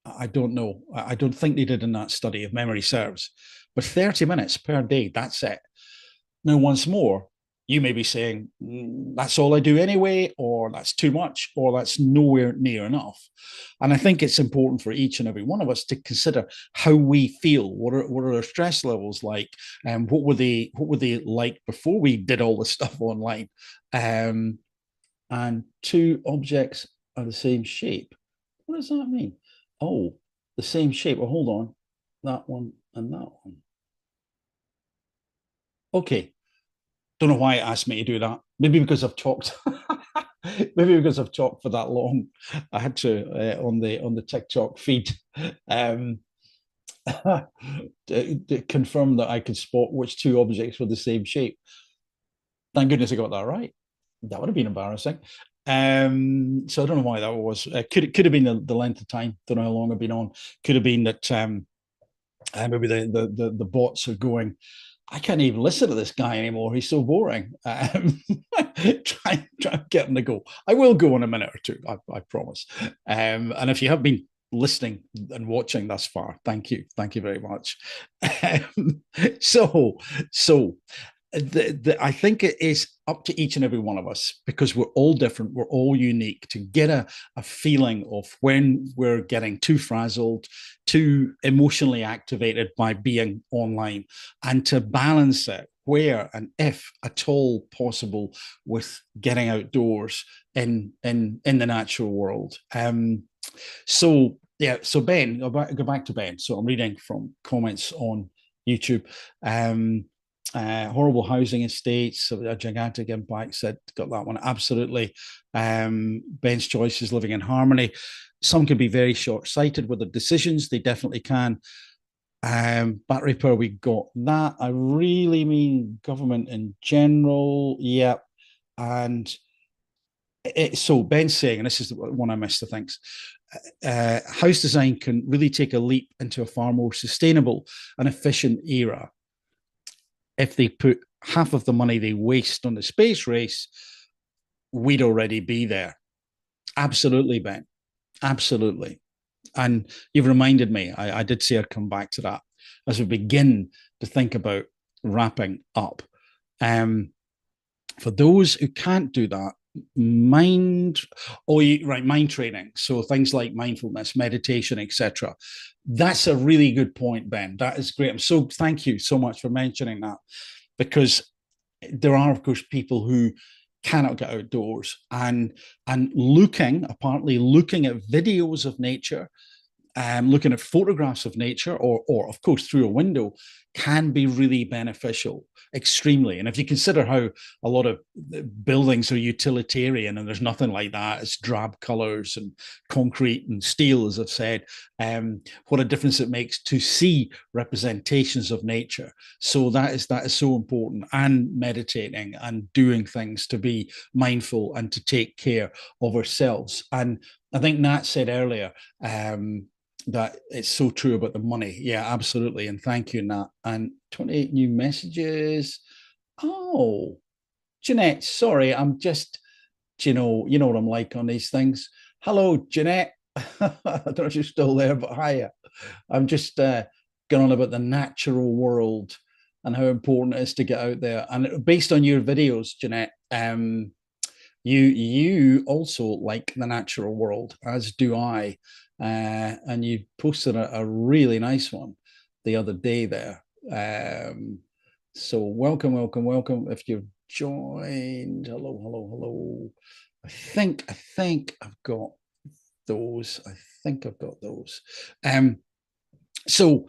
S1: I don't know. I don't think they did in that study, if memory serves. But 30 minutes per day, that's it. Now, once more, you may be saying, that's all I do anyway, or that's too much, or that's nowhere near enough. And I think it's important for each and every one of us to consider how we feel. What are our stress levels like? And what were they like before we did all this stuff online? And two objects are the same shape. What does that mean? Oh, the same shape. Well, hold on. that one, and that one. Okay. Don't know why it asked me to do that. Maybe because I've talked. Maybe because I've talked for that long. I had to on the TikTok feed to confirm that I could spot which two objects were the same shape. Thank goodness I got that right. That would have been embarrassing. So I don't know why that was. Could have been the length of time. Don't know how long I've been on. Could have been that maybe the bots are going, I can't even listen to this guy anymore. He's so boring. Try and get him to go. I will go in a minute or two. I promise. And if you have been listening and watching thus far, thank you very much. So I think it is up to each and every one of us, because we're all different, we're all unique, to get a feeling of when we're getting too frazzled, too emotionally activated by being online, and to balance it where and if at all possible with getting outdoors in the natural world. So yeah, so Ben, go back to Ben. So I'm reading from comments on YouTube. Horrible housing estates, a gigantic impact. Said, got that one absolutely. Ben's choice is living in harmony. Some can be very short-sighted with their decisions. They definitely can. Battery power, we got that. I really mean government in general. Yep. And so Ben's saying, and this is the one I missed, I think, house design can really take a leap into a far more sustainable and efficient era if they put half of the money they waste on the space race. We'd already be there. Absolutely, Ben. Absolutely. And you've reminded me, I did say I'd come back to that as we begin to think about wrapping up. For those who can't do that, mind training, so things like mindfulness, meditation, etc. That's a really good point, Ben. That is great. So thank you so much for mentioning that, because there are, of course, people who cannot get outdoors, and apparently looking at videos of nature, looking at photographs of nature, or of course through a window, can be really beneficial, extremely. And if you consider how a lot of buildings are utilitarian, and there's nothing like that, it's drab colors and concrete and steel, as I've said, what a difference it makes to see representations of nature. So that is so important, and meditating and doing things to be mindful and to take care of ourselves. And I think Nat said earlier, that it's so true about the money. Yeah, absolutely. And thank you, Nat. And 28 new messages. Oh, Jeanette, sorry, I'm just, you know what I'm like on these things. Hello, Jeanette. I don't know if you're still there, but hiya. I'm just going on about the natural world and how important it is to get out there. And based on your videos, Jeanette, you also like the natural world, as do I. And you posted a really nice one the other day there. So welcome. If you've joined, hello. I think I've got those. So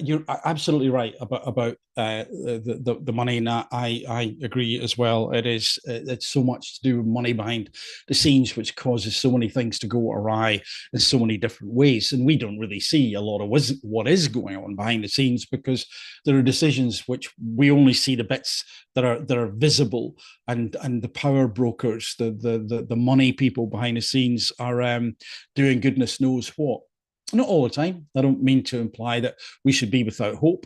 S1: you're absolutely right about the money, and I agree as well. It's so much to do with money behind the scenes, which causes so many things to go awry in so many different ways, and we don't really see a lot of what is going on behind the scenes, because there are decisions which we only see the bits that are visible, and the power brokers, the money people behind the scenes are doing goodness knows what. Not all the time. I don't mean to imply that we should be without hope,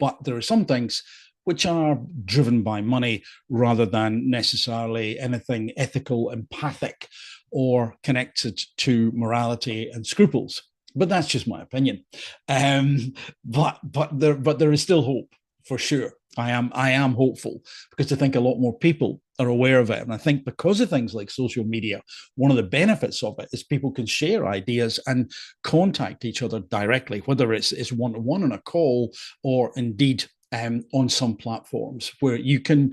S1: but there are some things which are driven by money rather than necessarily anything ethical, empathic, or connected to morality and scruples. But that's just my opinion. But there is still hope, for sure. I am hopeful, because I think a lot more people are aware of it. And I think because of things like social media, one of the benefits of it is people can share ideas and contact each other directly, whether it's one-to-one on a call, or indeed on some platforms where you can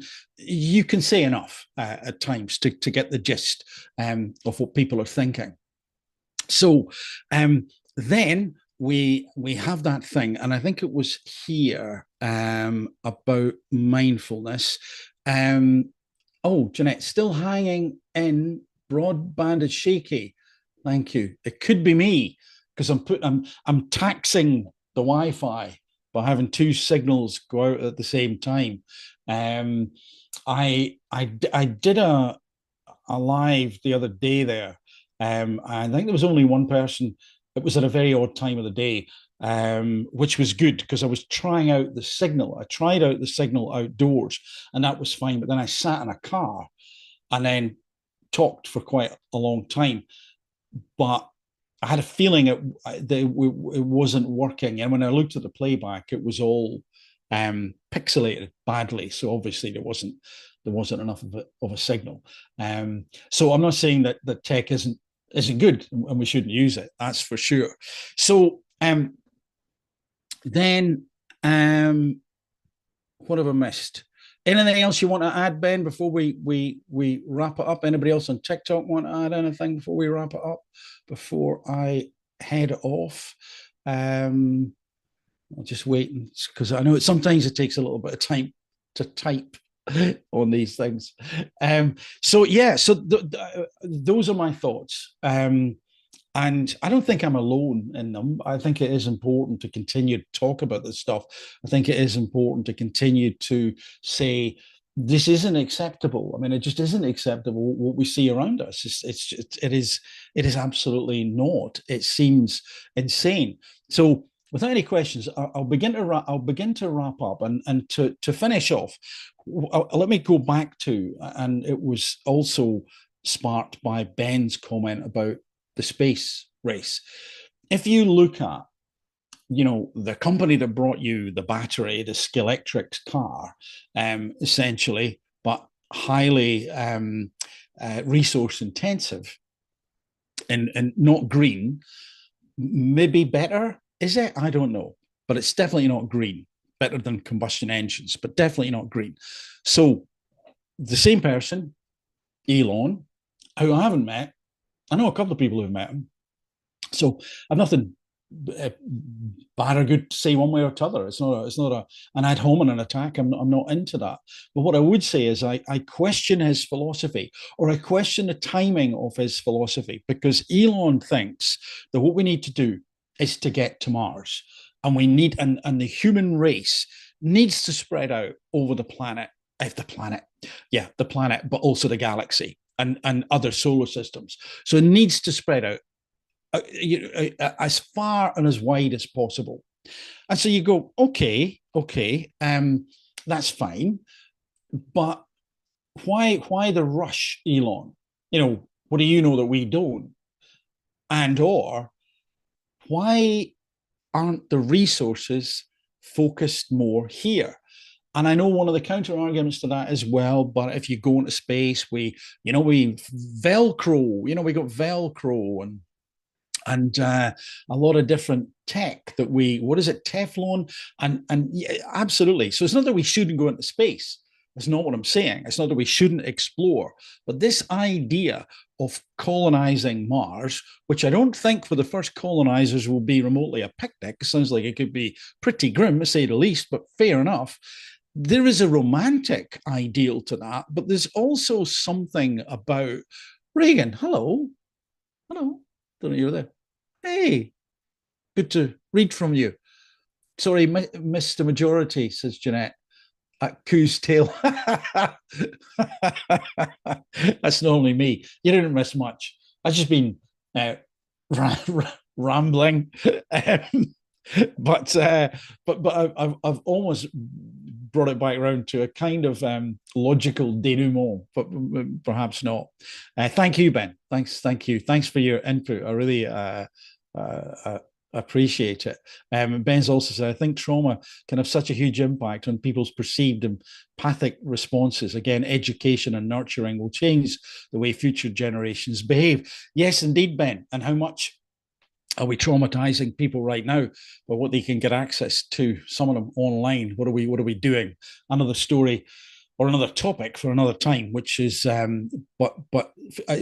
S1: say enough at times to get the gist of what people are thinking. So then we have that thing, and I think it was here about mindfulness. Um, oh, Jeanette, still hanging in, broadband is shaky. Thank you. It could be me because I'm taxing the Wi-Fi by having two signals go out at the same time. Um, I did a live the other day there. I think there was only one person. It was at a very odd time of the day, which was good because I was trying out the signal. I tried out the signal outdoors, and that was fine. But then I sat in a car and then talked for quite a long time. But I had a feeling it wasn't working. And when I looked at the playback, it was all pixelated badly. So obviously there wasn't enough of a signal. So I'm not saying that the tech isn't good and we shouldn't use it. That's for sure. So then what have I missed? Anything else you want to add, Ben, before we wrap it up? Anybody else on TikTok want to add anything before we wrap it up? Before I head off, I'll just wait because I know sometimes it takes a little bit of time to type on these things. So yeah, so those are my thoughts. And I don't think I'm alone in them. I think it is important to continue to talk about this stuff. I think it is important to continue to say this isn't acceptable. I mean, it just isn't acceptable what we see around us. It is absolutely not. It seems insane. So, without any questions, I'll begin to wrap up and to finish off. Let me go back to, and it was also sparked by Ben's comment about the space race. If you look at, the company that brought you the battery, the Skillectric car, essentially, but highly resource intensive and not green, maybe better, is it? I don't know, but it's definitely not green. Better than combustion engines, but definitely not green. So the same person, Elon, who I haven't met, I know a couple of people who've met him. So I've nothing bad or good to say one way or t'other. It's not an ad hominem attack. I'm not into that. But what I would say is I question his philosophy, or I question the timing of his philosophy, because Elon thinks that what we need to do is to get to Mars, and we need and the human race needs to spread out over the planet, the planet, but also the galaxy and other solar systems. So it needs to spread out as far and as wide as possible. And so you go, okay, that's fine, but why the rush, Elon? What do you know that we don't? And or why aren't the resources focused more here? And I know one of the counter arguments to that as well, but if you go into space, we Velcro, we got Velcro and a lot of different tech that what is it, Teflon, and yeah, absolutely. So it's not that we shouldn't go into space. That's not what I'm saying. It's not that we shouldn't explore, but this idea of colonizing Mars, which I don't think for the first colonizers will be remotely a picnic. It sounds like it could be pretty grim, to say the least, but fair enough. There is a romantic ideal to that, but there's also something about Reagan. Hello, don't know you're there. Hey, good to read from you. Sorry, missed the majority, says Jeanette. At Coo's tail. That's normally me. You didn't miss much. I've just been rambling. But I've almost brought it back around to a kind of logical denouement, but perhaps not. Thank you, Ben. Thank you. Thanks for your input. I really appreciate it. Ben's also said, I think trauma can have such a huge impact on people's perceived empathic responses. Again, education and nurturing will change the way future generations behave. Yes, indeed, Ben. And how much are we traumatizing people right now by what they can get access to? Some of them online. What are we doing? Another story or another topic for another time. Which is, but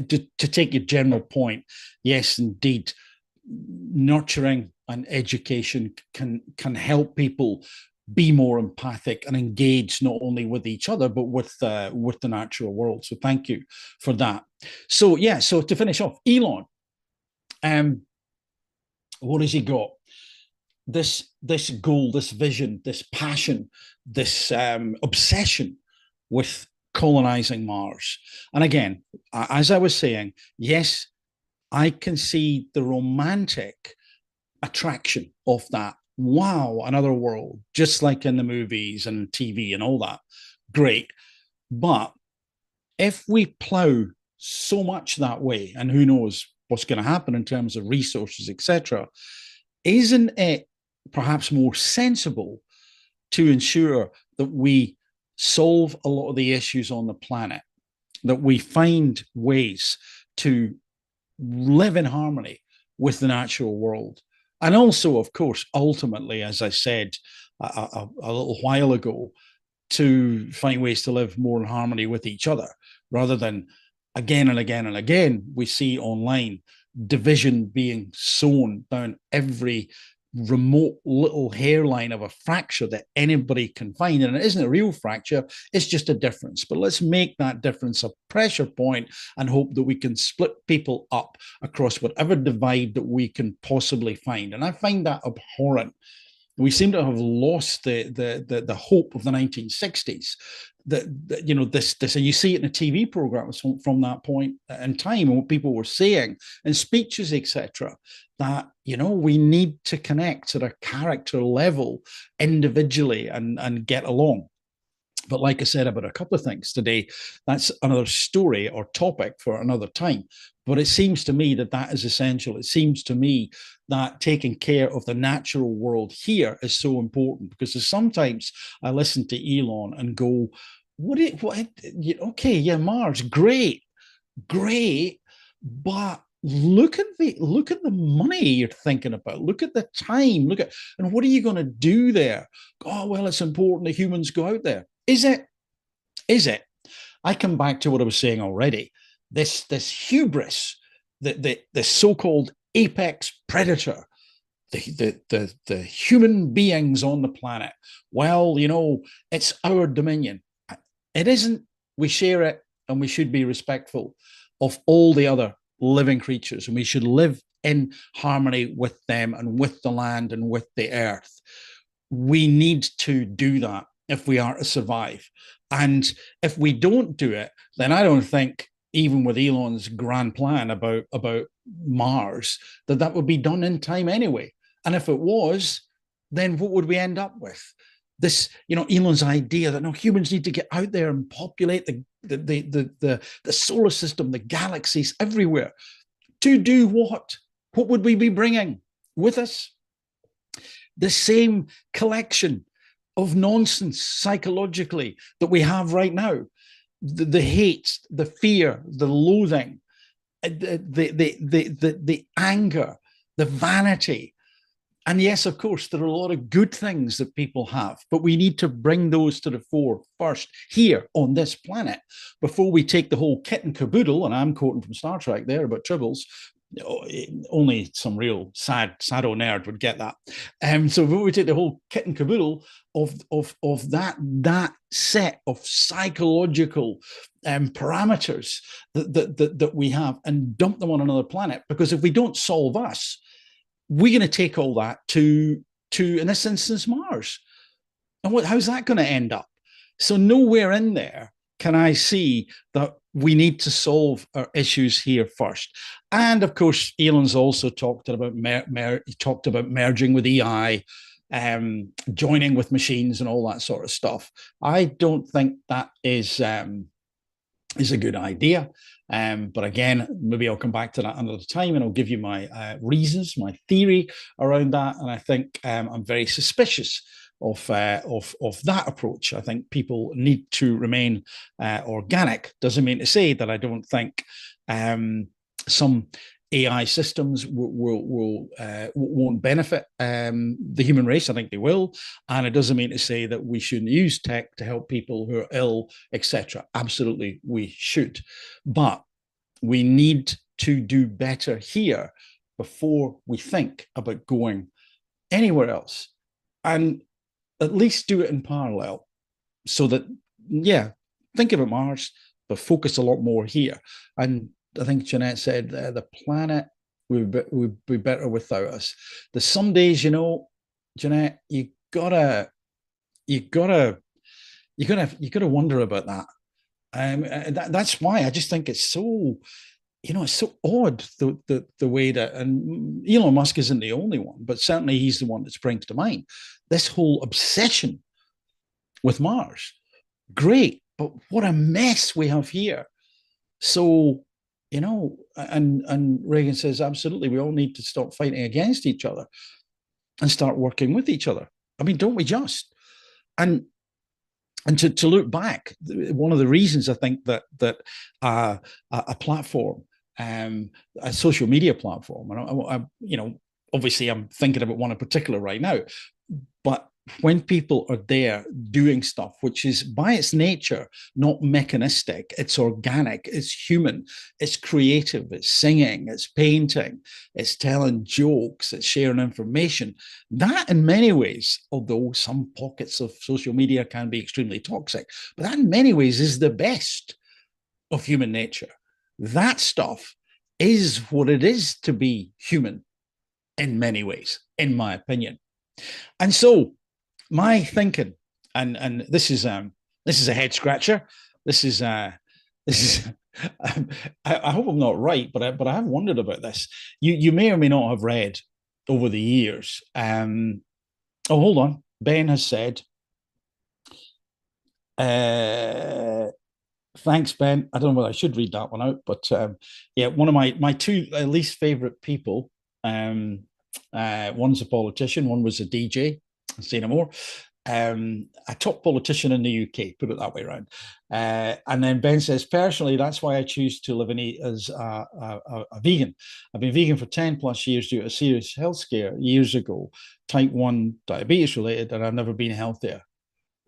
S1: to take your general point, yes, indeed, nurturing and education can help people be more empathic and engage not only with each other but with the natural world. So thank you for that. So yeah, so to finish off, Elon, what has he got? This goal, this vision, this passion, this obsession with colonizing Mars. And again, as I was saying, yes, I can see the romantic attraction of that. Wow, another world, just like in the movies and TV and all that. Great. But if we plow so much that way, and who knows what's going to happen in terms of resources, etc., isn't it perhaps more sensible to ensure that we solve a lot of the issues on the planet, that we find ways to live in harmony with the natural world? And also, of course, ultimately, as I said a little while ago, to find ways to live more in harmony with each other, rather than again and again and again, we see online division being sown down every remote little hairline of a fracture that anybody can find. And it isn't a real fracture, it's just a difference. But let's make that difference a pressure point and hope that we can split people up across whatever divide that we can possibly find. And I find that abhorrent. We seem to have lost the hope of the 1960s. That you know, this and you see it in the TV programs from that point in time, and what people were saying in speeches, etc. That, you know, we need to connect at a character level individually and get along. But like I said about a couple of things today, that's another story or topic for another time. But it seems to me that that is essential. It seems to me that taking care of the natural world here is so important, because sometimes I listen to Elon and go, okay, yeah, Mars, great, great, but look at the money you're thinking about. Look at the time. Look at, and what are you going to do there? Oh, well, it's important that humans go out there. Is it? Is it? I come back to what I was saying already. This hubris, the so-called apex predator, the human beings on the planet. Well, you know, it's our dominion. It isn't. We share it, and we should be respectful of all the other living creatures, and we should live in harmony with them and with the land and with the earth. We need to do that if we are to survive. And if we don't do it, then I don't think, even with Elon's grand plan about Mars, that would be done in time anyway. And if it was, then what would we end up with? This, you know, Elon's idea that no, humans need to get out there and populate the solar system, the galaxies everywhere. To do what? What would we be bringing with us? The same collection of nonsense psychologically that we have right now. The hate, the fear, the loathing, the anger, the vanity. And yes, of course, there are a lot of good things that people have, but we need to bring those to the fore first here on this planet before we take the whole kit and caboodle. And I'm quoting from Star Trek there about Tribbles. Only some real sado nerd would get that. So when we take the whole kit and caboodle of that set of psychological parameters that we have and dump them on another planet, because if we don't solve us, we're going to take all that to in this instance Mars, and how's that going to end up? So nowhere in there can I see that we need to solve our issues here first. And of course, Elon's also talked about merging with AI, joining with machines, and all that sort of stuff. I don't think that is a good idea. But again, maybe I'll come back to that another time, and I'll give you my reasons, my theory around that. And I think I'm very suspicious of that approach. I think people need to remain organic. Doesn't mean to say that I don't think some AI systems won't benefit the human race. I think they will, and it doesn't mean to say that we shouldn't use tech to help people who are ill, etc. Absolutely, we should, but we need to do better here before we think about going anywhere else, and at least do it in parallel, so that, yeah, think about Mars, but focus a lot more here. And I think Jeanette said the planet would be better without us. There's some days, Jeanette, you gotta wonder about that. That's why I just think it's so, it's so odd, the way that, and Elon Musk isn't the only one, but certainly he's the one that springs to mind. This whole obsession with Mars, great, but what a mess we have here. So, and Reagan says, absolutely, we all need to stop fighting against each other and start working with each other. I mean, don't we just? And to look back, one of the reasons I think that a platform, a social media platform, and obviously I'm thinking about one in particular right now, but when people are there doing stuff which is by its nature not mechanistic, it's organic, it's human, it's creative, it's singing, it's painting, it's telling jokes, it's sharing information, that in many ways, although some pockets of social media can be extremely toxic, but that in many ways is the best of human nature. That stuff is what it is to be human in many ways, in my opinion. And so my thinking, and this is a head scratcher. This is I hope I'm not right, but I have wondered about this. You may or may not have read over the years. Oh, hold on. Ben has said, thanks, Ben. I don't know whether I should read that one out, but yeah, one of my two least favorite people. One's a politician, one was a DJ. Say no more. A top politician in the UK, put it that way around. And then Ben says, personally, that's why I choose to live and eat as a vegan. I've been vegan for 10 plus years due to a serious health scare years ago, type 1 diabetes related, and I've never been healthier.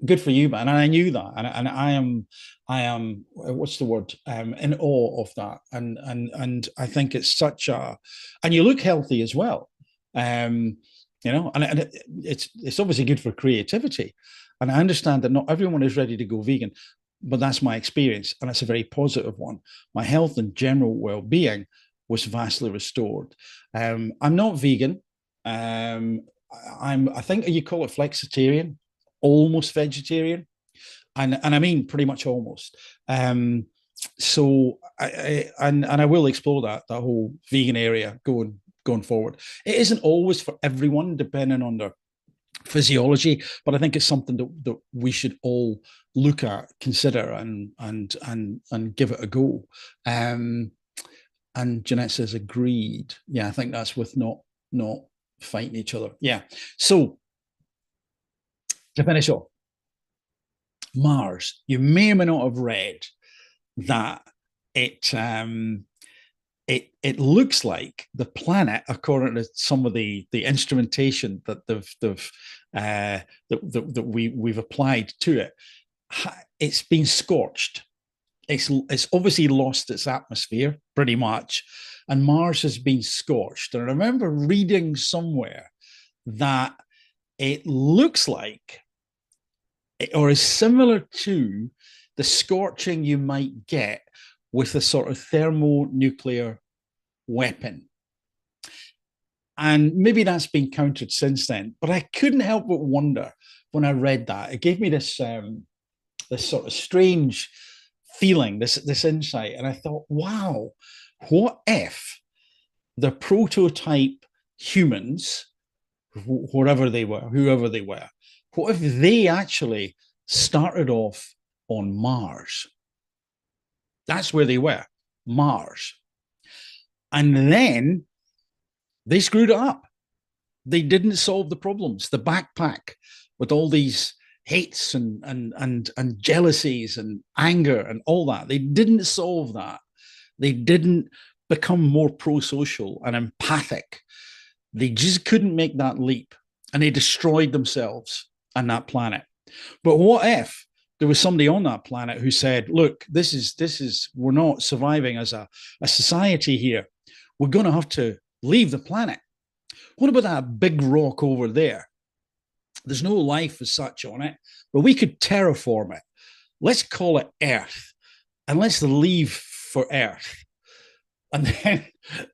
S1: Good for you, man. And I knew that. And I am, what's the word? In awe of that. And I think it's such a, and you look healthy as well. And it's obviously good for creativity. And I understand that not everyone is ready to go vegan, but that's my experience, and it's a very positive one. My health and general well-being was vastly restored. I'm not vegan. I think you call it flexitarian, almost vegetarian, and I mean pretty much almost. So I will explore that whole vegan area going forward. It isn't always for everyone, depending on their physiology, but I think it's something that we should all look at, consider, and give it a go. And Jeanette says, agreed. Yeah, I think that's with not fighting each other. Yeah. So to finish off, Mars, you may or may not have read that it looks like the planet, according to some of the instrumentation that we've applied to it, it's been scorched. It's obviously lost its atmosphere pretty much, and Mars has been scorched. And I remember reading somewhere that it looks like, or is similar to, the scorching you might get with a sort of thermonuclear weapon. And maybe that's been countered since then, but I couldn't help but wonder when I read that. It gave me this sort of strange feeling, this insight. And I thought, wow, what if the prototype humans, whoever they were, what if they actually started off on Mars? That's where they were, Mars. And then they screwed it up. They didn't solve the problems. The backpack with all these hates and jealousies and anger and all that, they didn't solve that. They didn't become more pro-social and empathic. They just couldn't make that leap, and they destroyed themselves and that planet. But what if there was somebody on that planet who said, look, this is we're not surviving as a society here. We're going to have to leave the planet. What about that big rock over there? There's no life as such on it, but we could terraform it. Let's call it Earth, and let's leave for Earth. And then,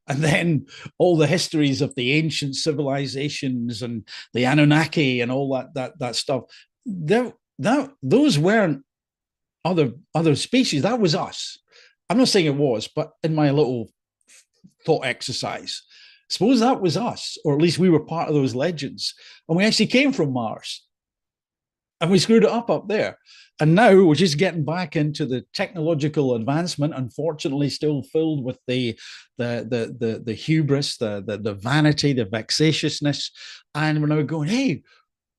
S1: and then all the histories of the ancient civilizations and the Anunnaki and all that stuff. Those weren't other species. That was us. I'm not saying it was, but in my little thought exercise, suppose that was us, or at least we were part of those legends, and we actually came from Mars, and we screwed it up there. And now we're just getting back into the technological advancement, unfortunately, still filled with the hubris, the vanity, the vexatiousness, and we're now going, hey,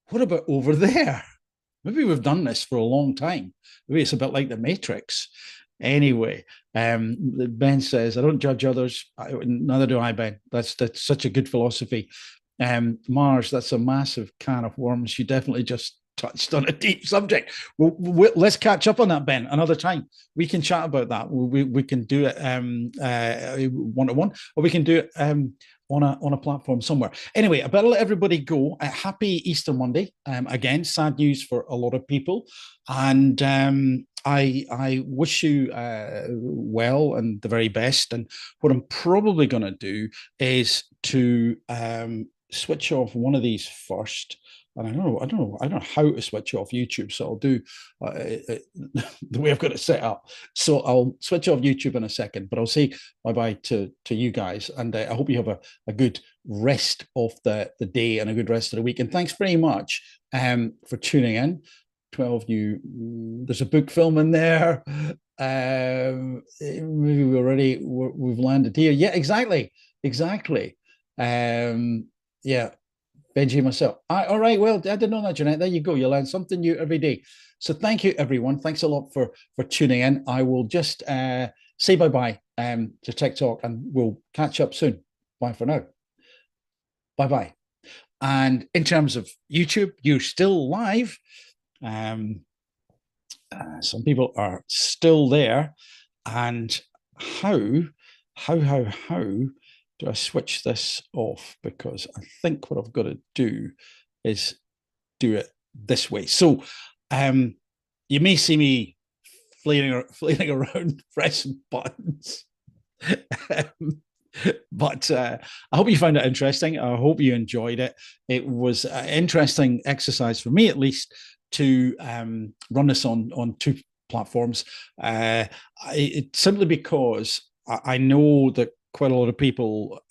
S1: what about over there? Maybe we've done this for a long time. Maybe it's a bit like the Matrix. Anyway, Ben says, I don't judge others. Neither do I, Ben. That's such a good philosophy. Mars, that's a massive can of worms. You definitely just touched on a deep subject. Let's catch up on that, Ben, another time. We can chat about that. We can do it one-to-one, or we can do it on a platform somewhere. Anyway, I better let everybody go. Happy Easter Monday. Again, sad news for a lot of people. And I wish you well and the very best. And what I'm probably going to do is to switch off one of these first. And I don't know how to switch off YouTube. So I'll do the way I've got it set up. So I'll switch off YouTube in a second, but I'll say bye-bye to you guys. And I hope you have a good rest of the day and a good rest of the week. And thanks very much for tuning in. 12 new, there's a book film in there. Maybe we've landed here. Yeah, exactly. Yeah. Benji, myself. All right. Well, I didn't know that, Jeanette. There you go. You learn something new every day. So thank you, everyone. Thanks a lot for tuning in. I will just say bye-bye to TikTok, and we'll catch up soon. Bye for now. Bye-bye. And in terms of YouTube, you're still live. Some people are still there. And how do I switch this off? Because I think what I've got to do is do it this way. So you may see me flailing around pressing buttons. But I hope you found it interesting. I hope you enjoyed it. It was an interesting exercise for me, at least, to run this on two platforms. Simply because I know that quite a lot of people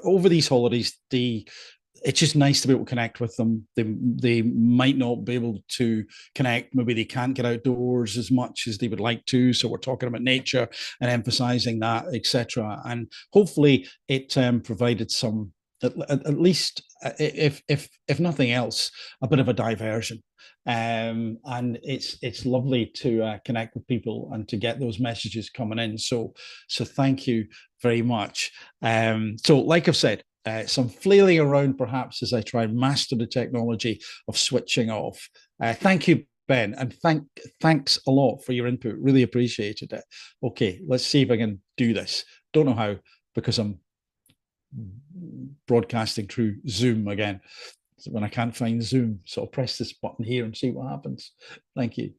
S1: over these holidays, it's just nice to be able to connect with them. They might not be able to connect. Maybe they can't get outdoors as much as they would like to. So we're talking about nature and emphasizing that, etc. And hopefully it provided some, at least if nothing else, a bit of a diversion. And it's lovely to connect with people and to get those messages coming in. So thank you very much. So like I've said, some flailing around perhaps as I try and master the technology of switching off. Thank you, Ben, and thanks a lot for your input. Really appreciated it. Okay, let's see if I can do this. Don't know how, because I'm broadcasting through Zoom again. So when I can't find Zoom, so I'll press this button here and see what happens. Thank you.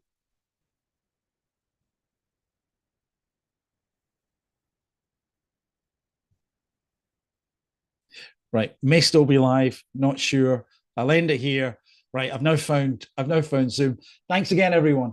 S1: Right, may still be live, not sure. I'll end it here. Right, I've now found Zoom. Thanks again, everyone.